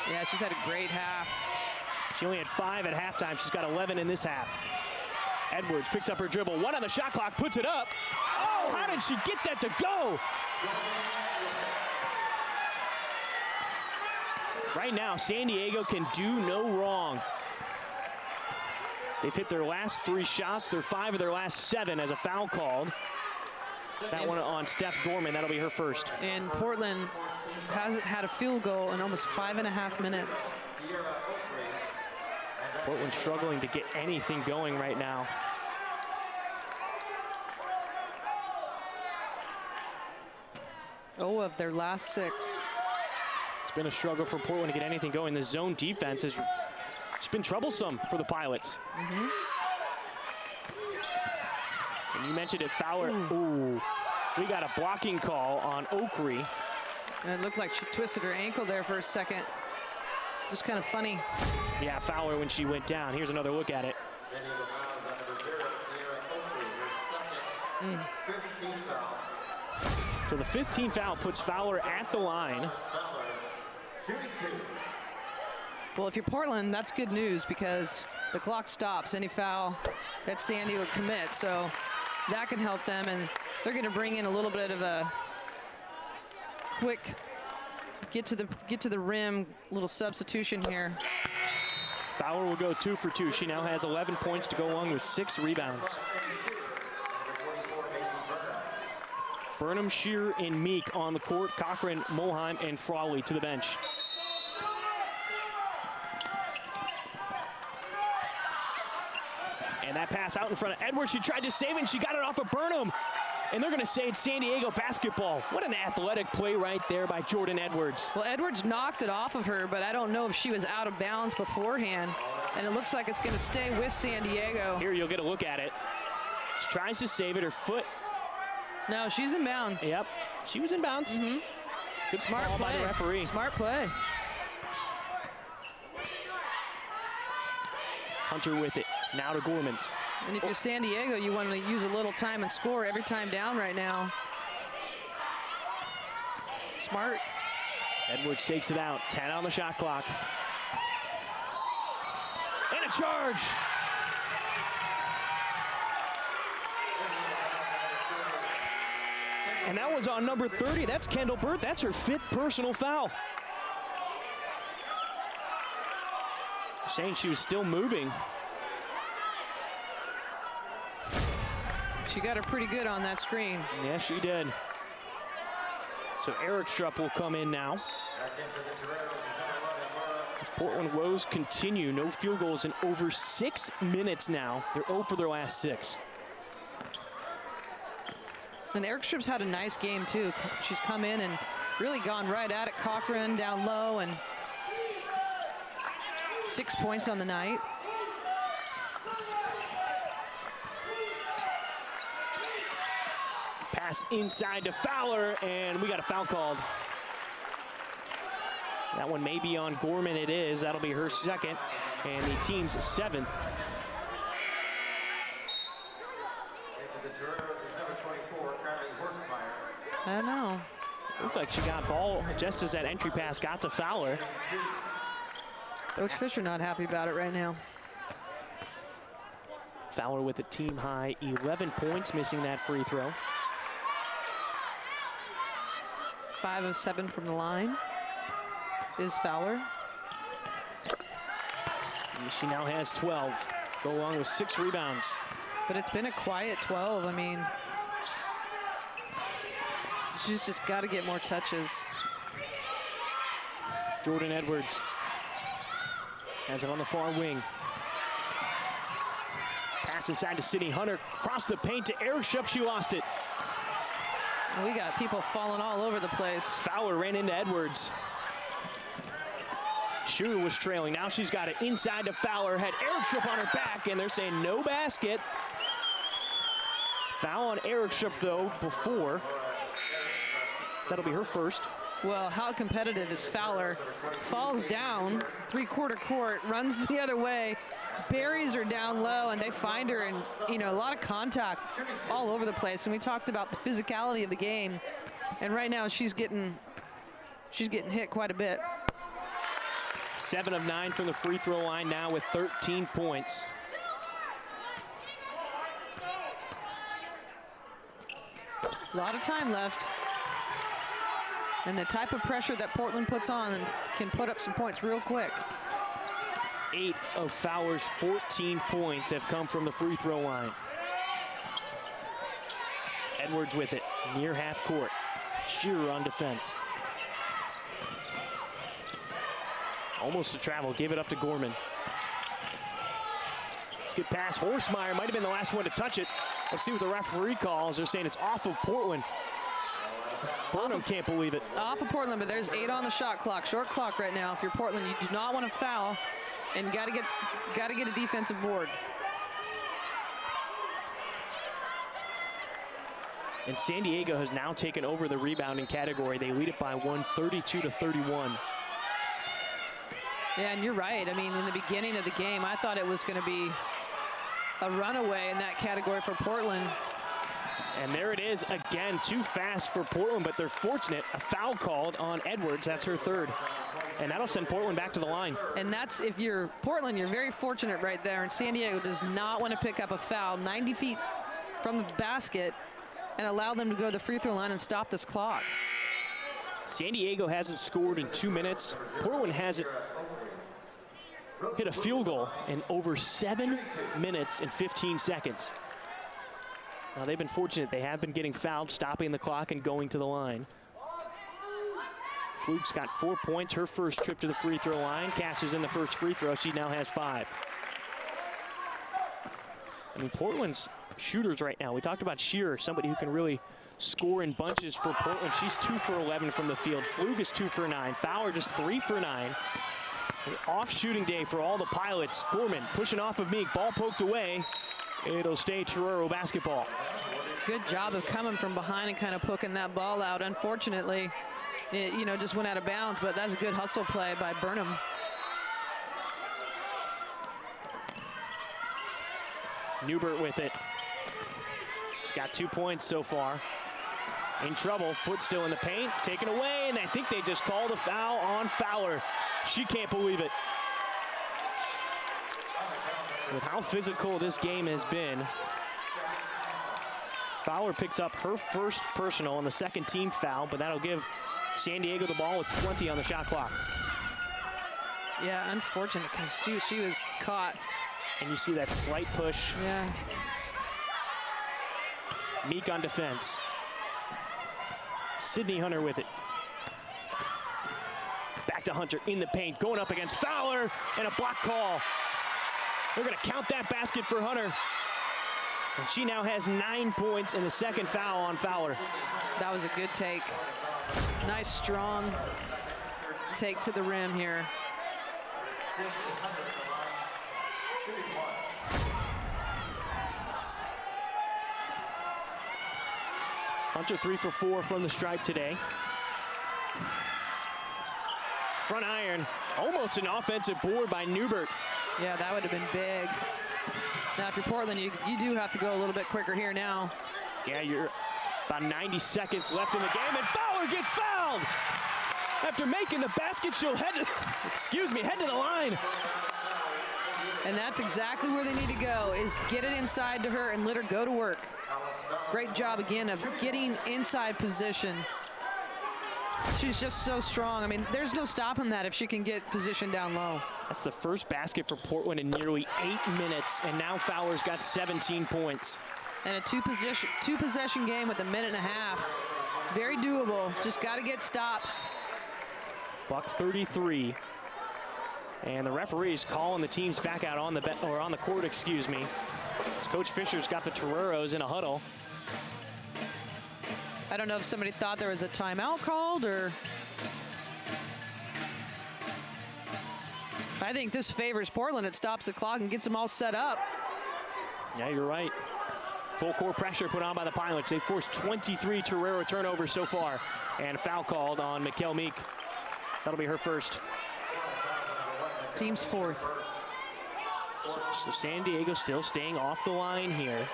Yeah, she's had a great half. She only had 5 at halftime. She's got 11 in this half. Edwards picks up her dribble. 1 on the shot clock, puts it up. Oh, how did she get that to go? Right now, San Diego can do no wrong. They've hit their last 3 shots. They're 5 of their last 7 as a foul called. That one on Steph Gorman. That'll be her first. And Portland hasn't had a field goal in almost 5.5 minutes. Portland struggling to get anything going right now. Oh, of their last 6. It's been a struggle for Portland to get anything going. The zone defense has just been troublesome for the Pilots. Mm-hmm. And you mentioned it, Fowler. Ooh, we got a blocking call on Oakrey. And it looked like she twisted her ankle there for a second. Just kind of funny. Yeah, Fowler when she went down. Here's another look at it. So the 15th foul puts Fowler at the line. Well, if you're Portland, that's good news because the clock stops any foul that San Diego commits. So that can help them, and they're going to bring in a little bit of a quick get to the rim, little substitution here. Fowler will go 2 for 2. She now has 11 points to go along with 6 rebounds. Burnham, Shear, and Meek on the court. Cochran, Moheim, and Frawley to the bench. And that pass out in front of Edwards. She tried to save it, and she got it off of Burnham. And they're going to say it's San Diego basketball. What an athletic play right there by Jordan Edwards. Well, Edwards knocked it off of her, but I don't know if she was out of bounds beforehand. And it looks like it's going to stay with San Diego. Here, you'll get a look at it. She tries to save it. Her foot. No, she's in bounds. Yep, she was in bounds. Mm-hmm. Good smart call play by the referee. Smart play. Hunter with it. Now to Gorman. And if you're San Diego, you want to use a little time and score every time down right now. Smart. Edwards takes it out. 10 on the shot clock. And a charge. And that was on number 30. That's Kendall Burt. That's her 5th personal foul. Saying she was still moving. She got her pretty good on that screen. Yeah, she did. So Eric Strupp will come in now. As Portland woes continue, no field goals in over 6 minutes now. They're 0 for their last 6. And Eric Strupp's had a nice game too. She's come in and really gone right at it. Cochran down low, and 6 points on the night. Pass inside to Fowler, and we got a foul called. That one may be on Gorman. It is. That'll be her second and the team's 7th. I don't know. Looked like she got ball just as that entry pass got to Fowler. Coach Fisher not happy about it right now. Fowler with a team high 11 points, missing that free throw. 5 of 7 from the line is Fowler. And she now has 12, go along with 6 rebounds. But it's been a quiet 12. I mean, she's just got to get more touches. Jordan Edwards has it on the far wing. Pass inside to Sydney Hunter, across the paint to Eric Schupp. She lost it. We got people falling all over the place. Fowler ran into Edwards. Shearer was trailing. Now she's got it inside to Fowler. Had Eric Schupp on her back, and they're saying no basket. Foul on Eric Schupp, though, before. That'll be her first. Well, how competitive is Fowler? Falls down, 3/4 court, runs the other way, buries her down low, and they find her, and a lot of contact all over the place. And we talked about the physicality of the game, and right now she's getting hit quite a bit. 7 of 9 from the free throw line now with 13 points. A lot of time left. And the type of pressure that Portland puts on can put up some points real quick. 8 of Fowler's 14 points have come from the free throw line. Edwards with it, near half court. Shearer on defense. Almost a travel, gave it up to Gorman. Good pass, Horsemeyer might have been the last one to touch it. Let's see what the referee calls. They're saying it's off of Portland. Burnham can't believe it. Off of Portland, but there's 8 on the shot clock. Short clock right now. If you're Portland, you do not want to foul, and got to get a defensive board. And San Diego has now taken over the rebounding category. They lead it by 1, 32-31. Yeah, and you're right. I mean, in the beginning of the game, I thought it was going to be a runaway in that category for Portland. And there it is again, too fast for Portland, but they're fortunate. A foul called on Edwards. That's her third. And that'll send Portland back to the line. And that's, if you're Portland, you're very fortunate right there. And San Diego does not want to pick up a foul 90 feet from the basket and allow them to go to the free throw line and stop this clock. San Diego hasn't scored in 2 minutes. Portland hasn't hit a field goal in over 7 minutes and 15 seconds. Now they've been fortunate. They have been getting fouled, stopping the clock and going to the line. Fluke's got 4 points, her first trip to the free throw line. Cashes in the first free throw. She now has 5. I mean, Portland's shooters right now. We talked about Shearer, somebody who can really score in bunches for Portland. She's 2 for 11 from the field. Fluke is 2 for 9. Fowler just 3 for 9. An off shooting day for all the Pilots. Gorman pushing off of Meek. Ball poked away. It'll stay Torero basketball. Good job of coming from behind and kind of poking that ball out. Unfortunately, it, just went out of bounds, but that's a good hustle play by Burnham. Newbert with it. She's got 2 points so far. In trouble, foot still in the paint, taken away, and I think they just called a foul on Fowler. She can't believe it. With how physical this game has been, Fowler picks up her first personal and the second team foul, but that'll give San Diego the ball with 20 on the shot clock. Yeah, unfortunate because she was caught. And you see that slight push. Yeah. Meek on defense. Sydney Hunter with it. Back to Hunter in the paint, going up against Fowler, and a block call. They're going to count that basket for Hunter. And she now has 9 points and the second foul on Fowler. That was a good take. Nice, strong take to the rim here. Hunter 3 for 4 from the stripe today. front iron, almost an offensive board by Newbert. Yeah, that would have been big. Now, if you're Portland, you do have to go a little bit quicker here now. Yeah, you're about 90 seconds left in the game, and Fowler gets fouled. After making the basket, she'll head to the line. And that's exactly where they need to go, is get it inside to her and let her go to work. Great job again of getting inside position. She's just so strong. I mean, there's no stopping that if she can get position down low. That's the first basket for Portland in nearly 8 minutes, and now Fowler's got 17 points. And a two possession game with a minute and a half. Very doable. Just got to get stops. Buck 33. And the referee's calling the teams back out on the court, excuse me. As Coach Fisher's got the Toreros in a huddle. I don't know if somebody thought there was a timeout called, or I think this favors Portland. It stops the clock and gets them all set up. Yeah, you're right. Full court pressure put on by the Pilots. They forced 23 Torero turnovers so far, and a foul called on Mikkel Meek. That'll be her first. Team's fourth. So San Diego still staying off the line here.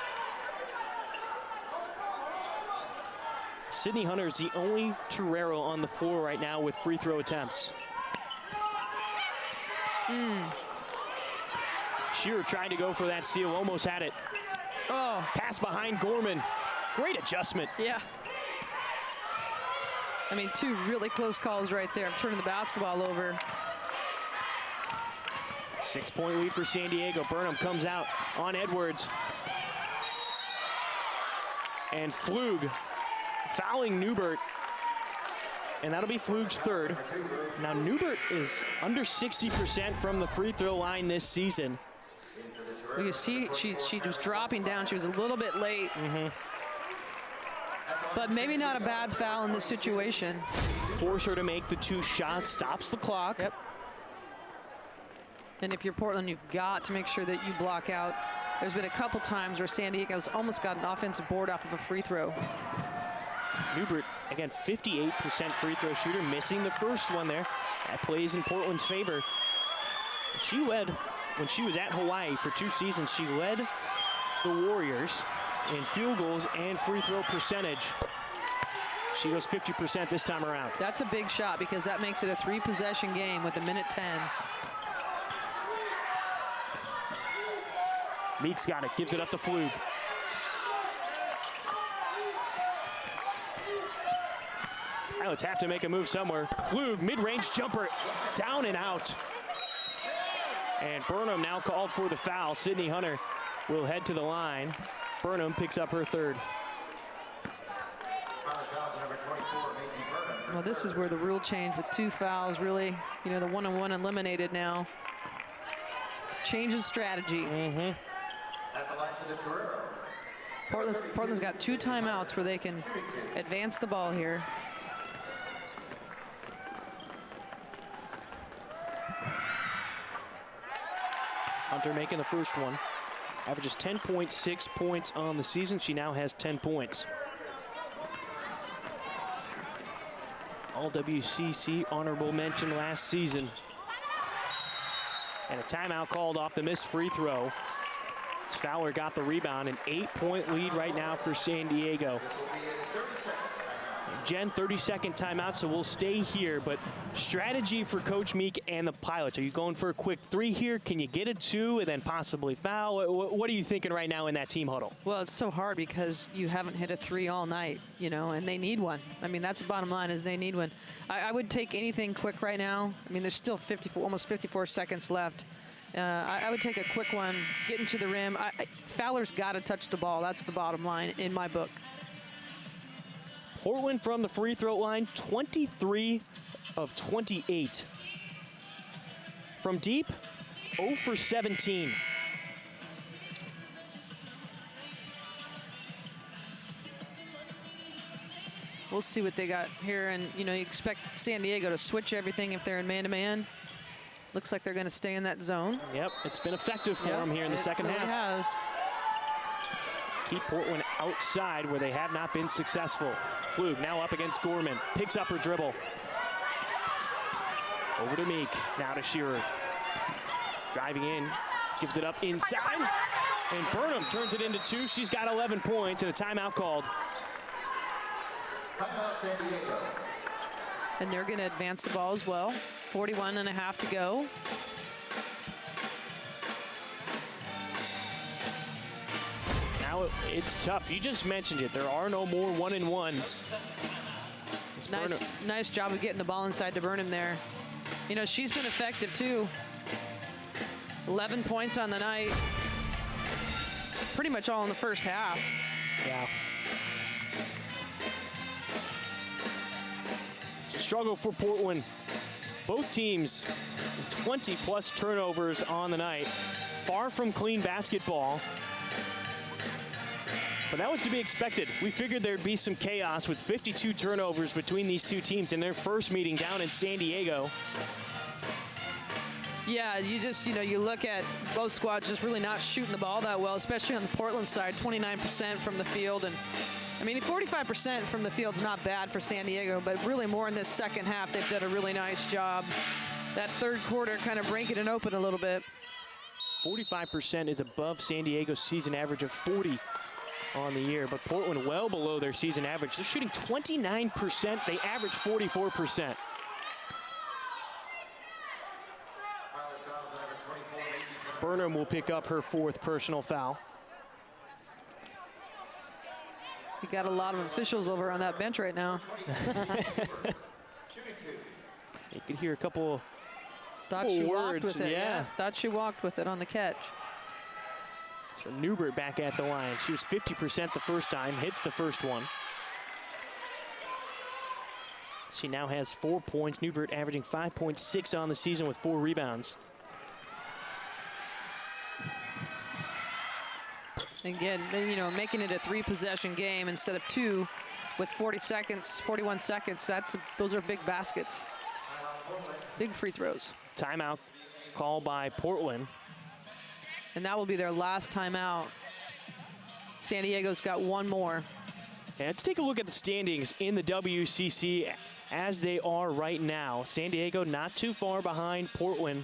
Sydney Hunter is the only Torero on the floor right now with free throw attempts. Shearer trying to go for that steal, almost had it. Oh. Pass behind Gorman. Great adjustment. Yeah. I mean, two really close calls right there. I'm turning the basketball over. 6-point lead for San Diego. Burnham comes out on Edwards. And Flug fouling Newbert. And that'll be Flug's third. Now Newbert is under 60% from the free throw line this season. Well, you see, she was dropping down. She was a little bit late. But maybe not a bad foul in this situation. Force her to make the 2 shots, stops the clock. Yep. And if you're Portland, you've got to make sure that you block out. There's been a couple times where San Diego's almost got an offensive board off of a free throw. Newbert, again, 58% free throw shooter, missing the first one there. That plays in Portland's favor. She led, when she was at Hawaii for 2 seasons, she led the Warriors in field goals and free throw percentage. She goes 50% this time around. That's a big shot because that makes it a 3-possession game with a minute 10. Meek's got it, gives it up to Flug. Pilots have to make a move somewhere. Flug, mid-range jumper, down and out. And Burnham now called for the foul. Sydney Hunter will head to the line. Burnham picks up her third. Well, this is where the rule change with 2 fouls really, you know, the 1-on-1 eliminated now. It changes strategy. Portland's got 2 timeouts where they can advance the ball here. Hunter making the first one. Averages 10.6 points on the season. She now has 10 points. All WCC honorable mention last season. And a timeout called off the missed free throw. Fowler got the rebound, an 8-point lead right now for San Diego. Jen, 30-second timeout, so we'll stay here, but strategy for Coach Meek and the Pilots. Are you going for a quick 3 here? Can you get a 2 and then possibly foul? What are you thinking right now in that team huddle? Well, it's so hard because you haven't hit a 3 all night, you know, and they need one. I mean, that's the bottom line, is they need one. I would take anything quick right now. I mean, there's still almost 54 seconds left. I would take a quick one, get into the rim. Fowler's got to touch the ball. That's the bottom line in my book. Portland from the free throw line, 23 of 28. From deep, 0 for 17. We'll see what they got here, and you know, you expect San Diego to switch everything if they're in man-to-man. Looks like they're going to stay in that zone. Yep, it's been effective for them here in the second half. It has. Keep Portland outside where they have not been successful. Flug now up against Gorman, picks up her dribble. Over to Meek, now to Shearer. Driving in, gives it up inside, and Burnham turns it into 2. She's got 11 points and a timeout called. And they're going to advance the ball as well. 41.5 to go. Now it's tough. You just mentioned it. There are no more 1-and-1s. Nice job of getting the ball inside to Burnham there. You know, she's been effective too. 11 points on the night. Pretty much all in the first half. Yeah. Struggle for Portland. Both teams 20+ turnovers on the night. Far from clean basketball. But that was to be expected. We figured there'd be some chaos with 52 turnovers between these two teams in their first meeting down in San Diego. Yeah, you look at both squads just really not shooting the ball that well, especially on the Portland side, 29% from the field. And I mean, 45% from the field's not bad for San Diego, but really more in this second half, they've done a really nice job. That third quarter kind of breaking it open a little bit. 45% is above San Diego's season average of 40 on the year, but Portland well below their season average. They're shooting 29%. They average 44%. Burnham will pick up her 4th personal foul. You got a lot of officials over on that bench right now. You could hear a couple Thought she walked words. with it. Yeah. Thought she walked with it on the catch. So Newbert back at the line. She was 50% the first time, hits the first one. She now has 4 points. Newbert averaging 5.6 on the season with 4 rebounds. Again, making it a 3-possession game instead of 2 with 41 seconds. Those are big baskets. Big free throws. Timeout call by Portland. And that will be their last timeout. San Diego's got one more. And let's take a look at the standings in the WCC as they are right now. San Diego not too far behind Portland.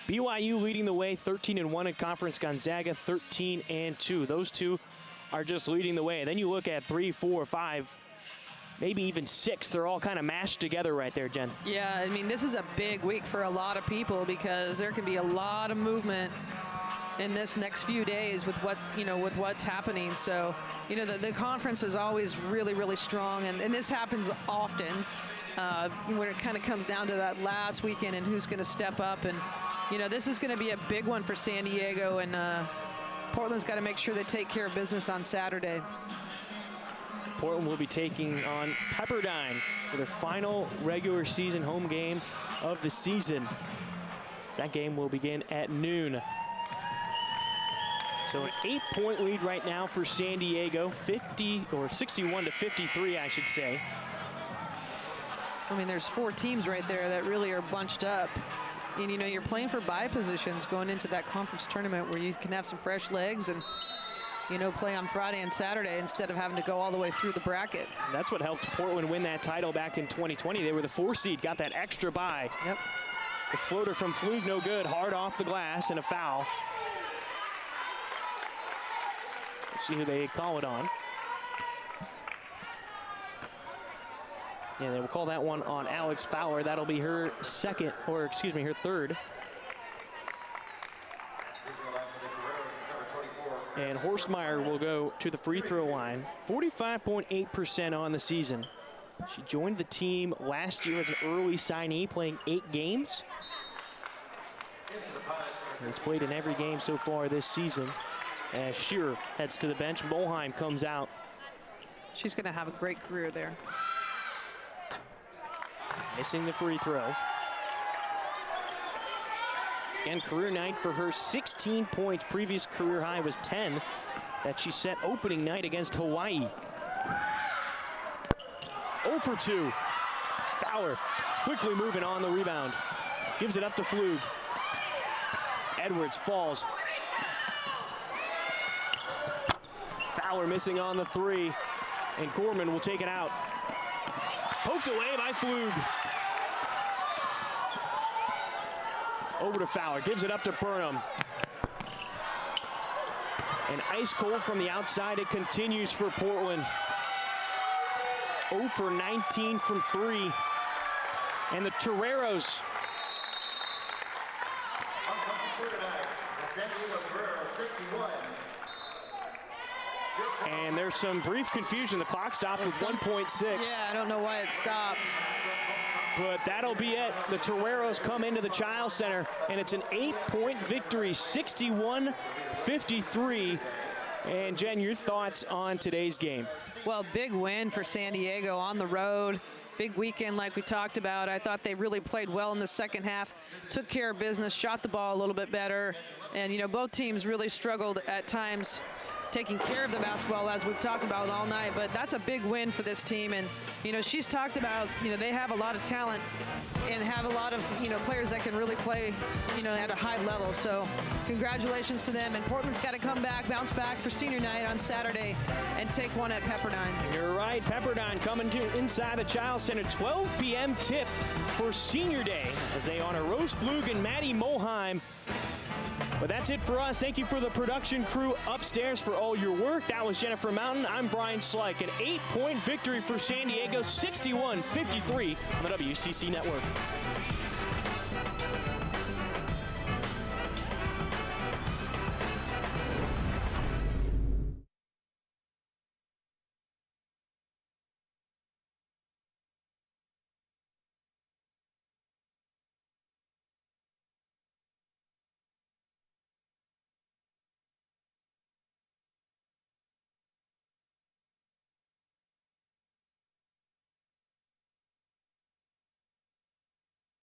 BYU leading the way, 13-1 in conference. Gonzaga 13-2. Those two are just leading the way. Then you look at 3, 4, 5, maybe even 6. They're all kind of mashed together right there, Jen. Yeah, I mean, this is a big week for a lot of people because there can be a lot of movement in this next few days with what's happening. So, the conference is always really, really strong, and this happens often when it kind of comes down to that last weekend and who's going to step up. And, this is going to be a big one for San Diego, and Portland's got to make sure they take care of business on Saturday. Portland will be taking on Pepperdine for their final regular season home game of the season. That game will begin at noon. So an 8-point lead right now for San Diego, 61-53, I should say. I mean, there's 4 teams right there that really are bunched up. And, you're playing for bye positions going into that conference tournament where you can have some fresh legs and, play on Friday and Saturday instead of having to go all the way through the bracket. That's what helped Portland win that title back in 2020. They were the 4 seed, got that extra bye. Yep. The floater from Flug, no good, hard off the glass and a foul. Let's see who they call it on. Yeah, they will call that one on Alex Fowler. That'll be her her third. And Horstmeyer will go to the free throw line. 45.8% on the season. She joined the team last year as an early signee, playing 8 games. Has played in every game so far this season. As Shearer heads to the bench, Molheim comes out. She's going to have a great career there. Missing the free throw. Again, career night for her, 16 points. Previous career high was 10 that she set opening night against Hawaii. 0 for 2. Fowler quickly moving on the rebound. Gives it up to Flug. Edwards falls. Fowler missing on the 3, and Gorman will take it out. Poked away by Flug. Over to Fowler, gives it up to Burnham. And ice cold from the outside, it continues for Portland. 0 for 19 from 3. And the Toreros. And there's some brief confusion. The clock stopped with 1.6. Yeah, I don't know why it stopped. But that'll be it. The Toreros come into the Child Center, and it's an 8-point victory, 61-53. And Jen, your thoughts on today's game? Well, big win for San Diego on the road. Big weekend like we talked about. I thought they really played well in the second half, took care of business, shot the ball a little bit better. And, you know, both teams really struggled at times taking care of the basketball, as we've talked about all night, but that's a big win for this team. And, you know, she's talked about, you know, they have a lot of talent and have a lot of, you know, players that can really play, you know, at a high level. So congratulations to them. And Portland's got to come back, bounce back for senior night on Saturday and take one at Pepperdine. You're right, Pepperdine coming to inside the Child Center, 12 p.m. tip for senior day as they honor Rose Flug and Maddie Molheim. But that's it for us. Thank you for the production crew upstairs for all your work. That was Jennifer Mountain. I'm Brian Slyke. An 8-point victory for San Diego, 61-53 on the WCC Network.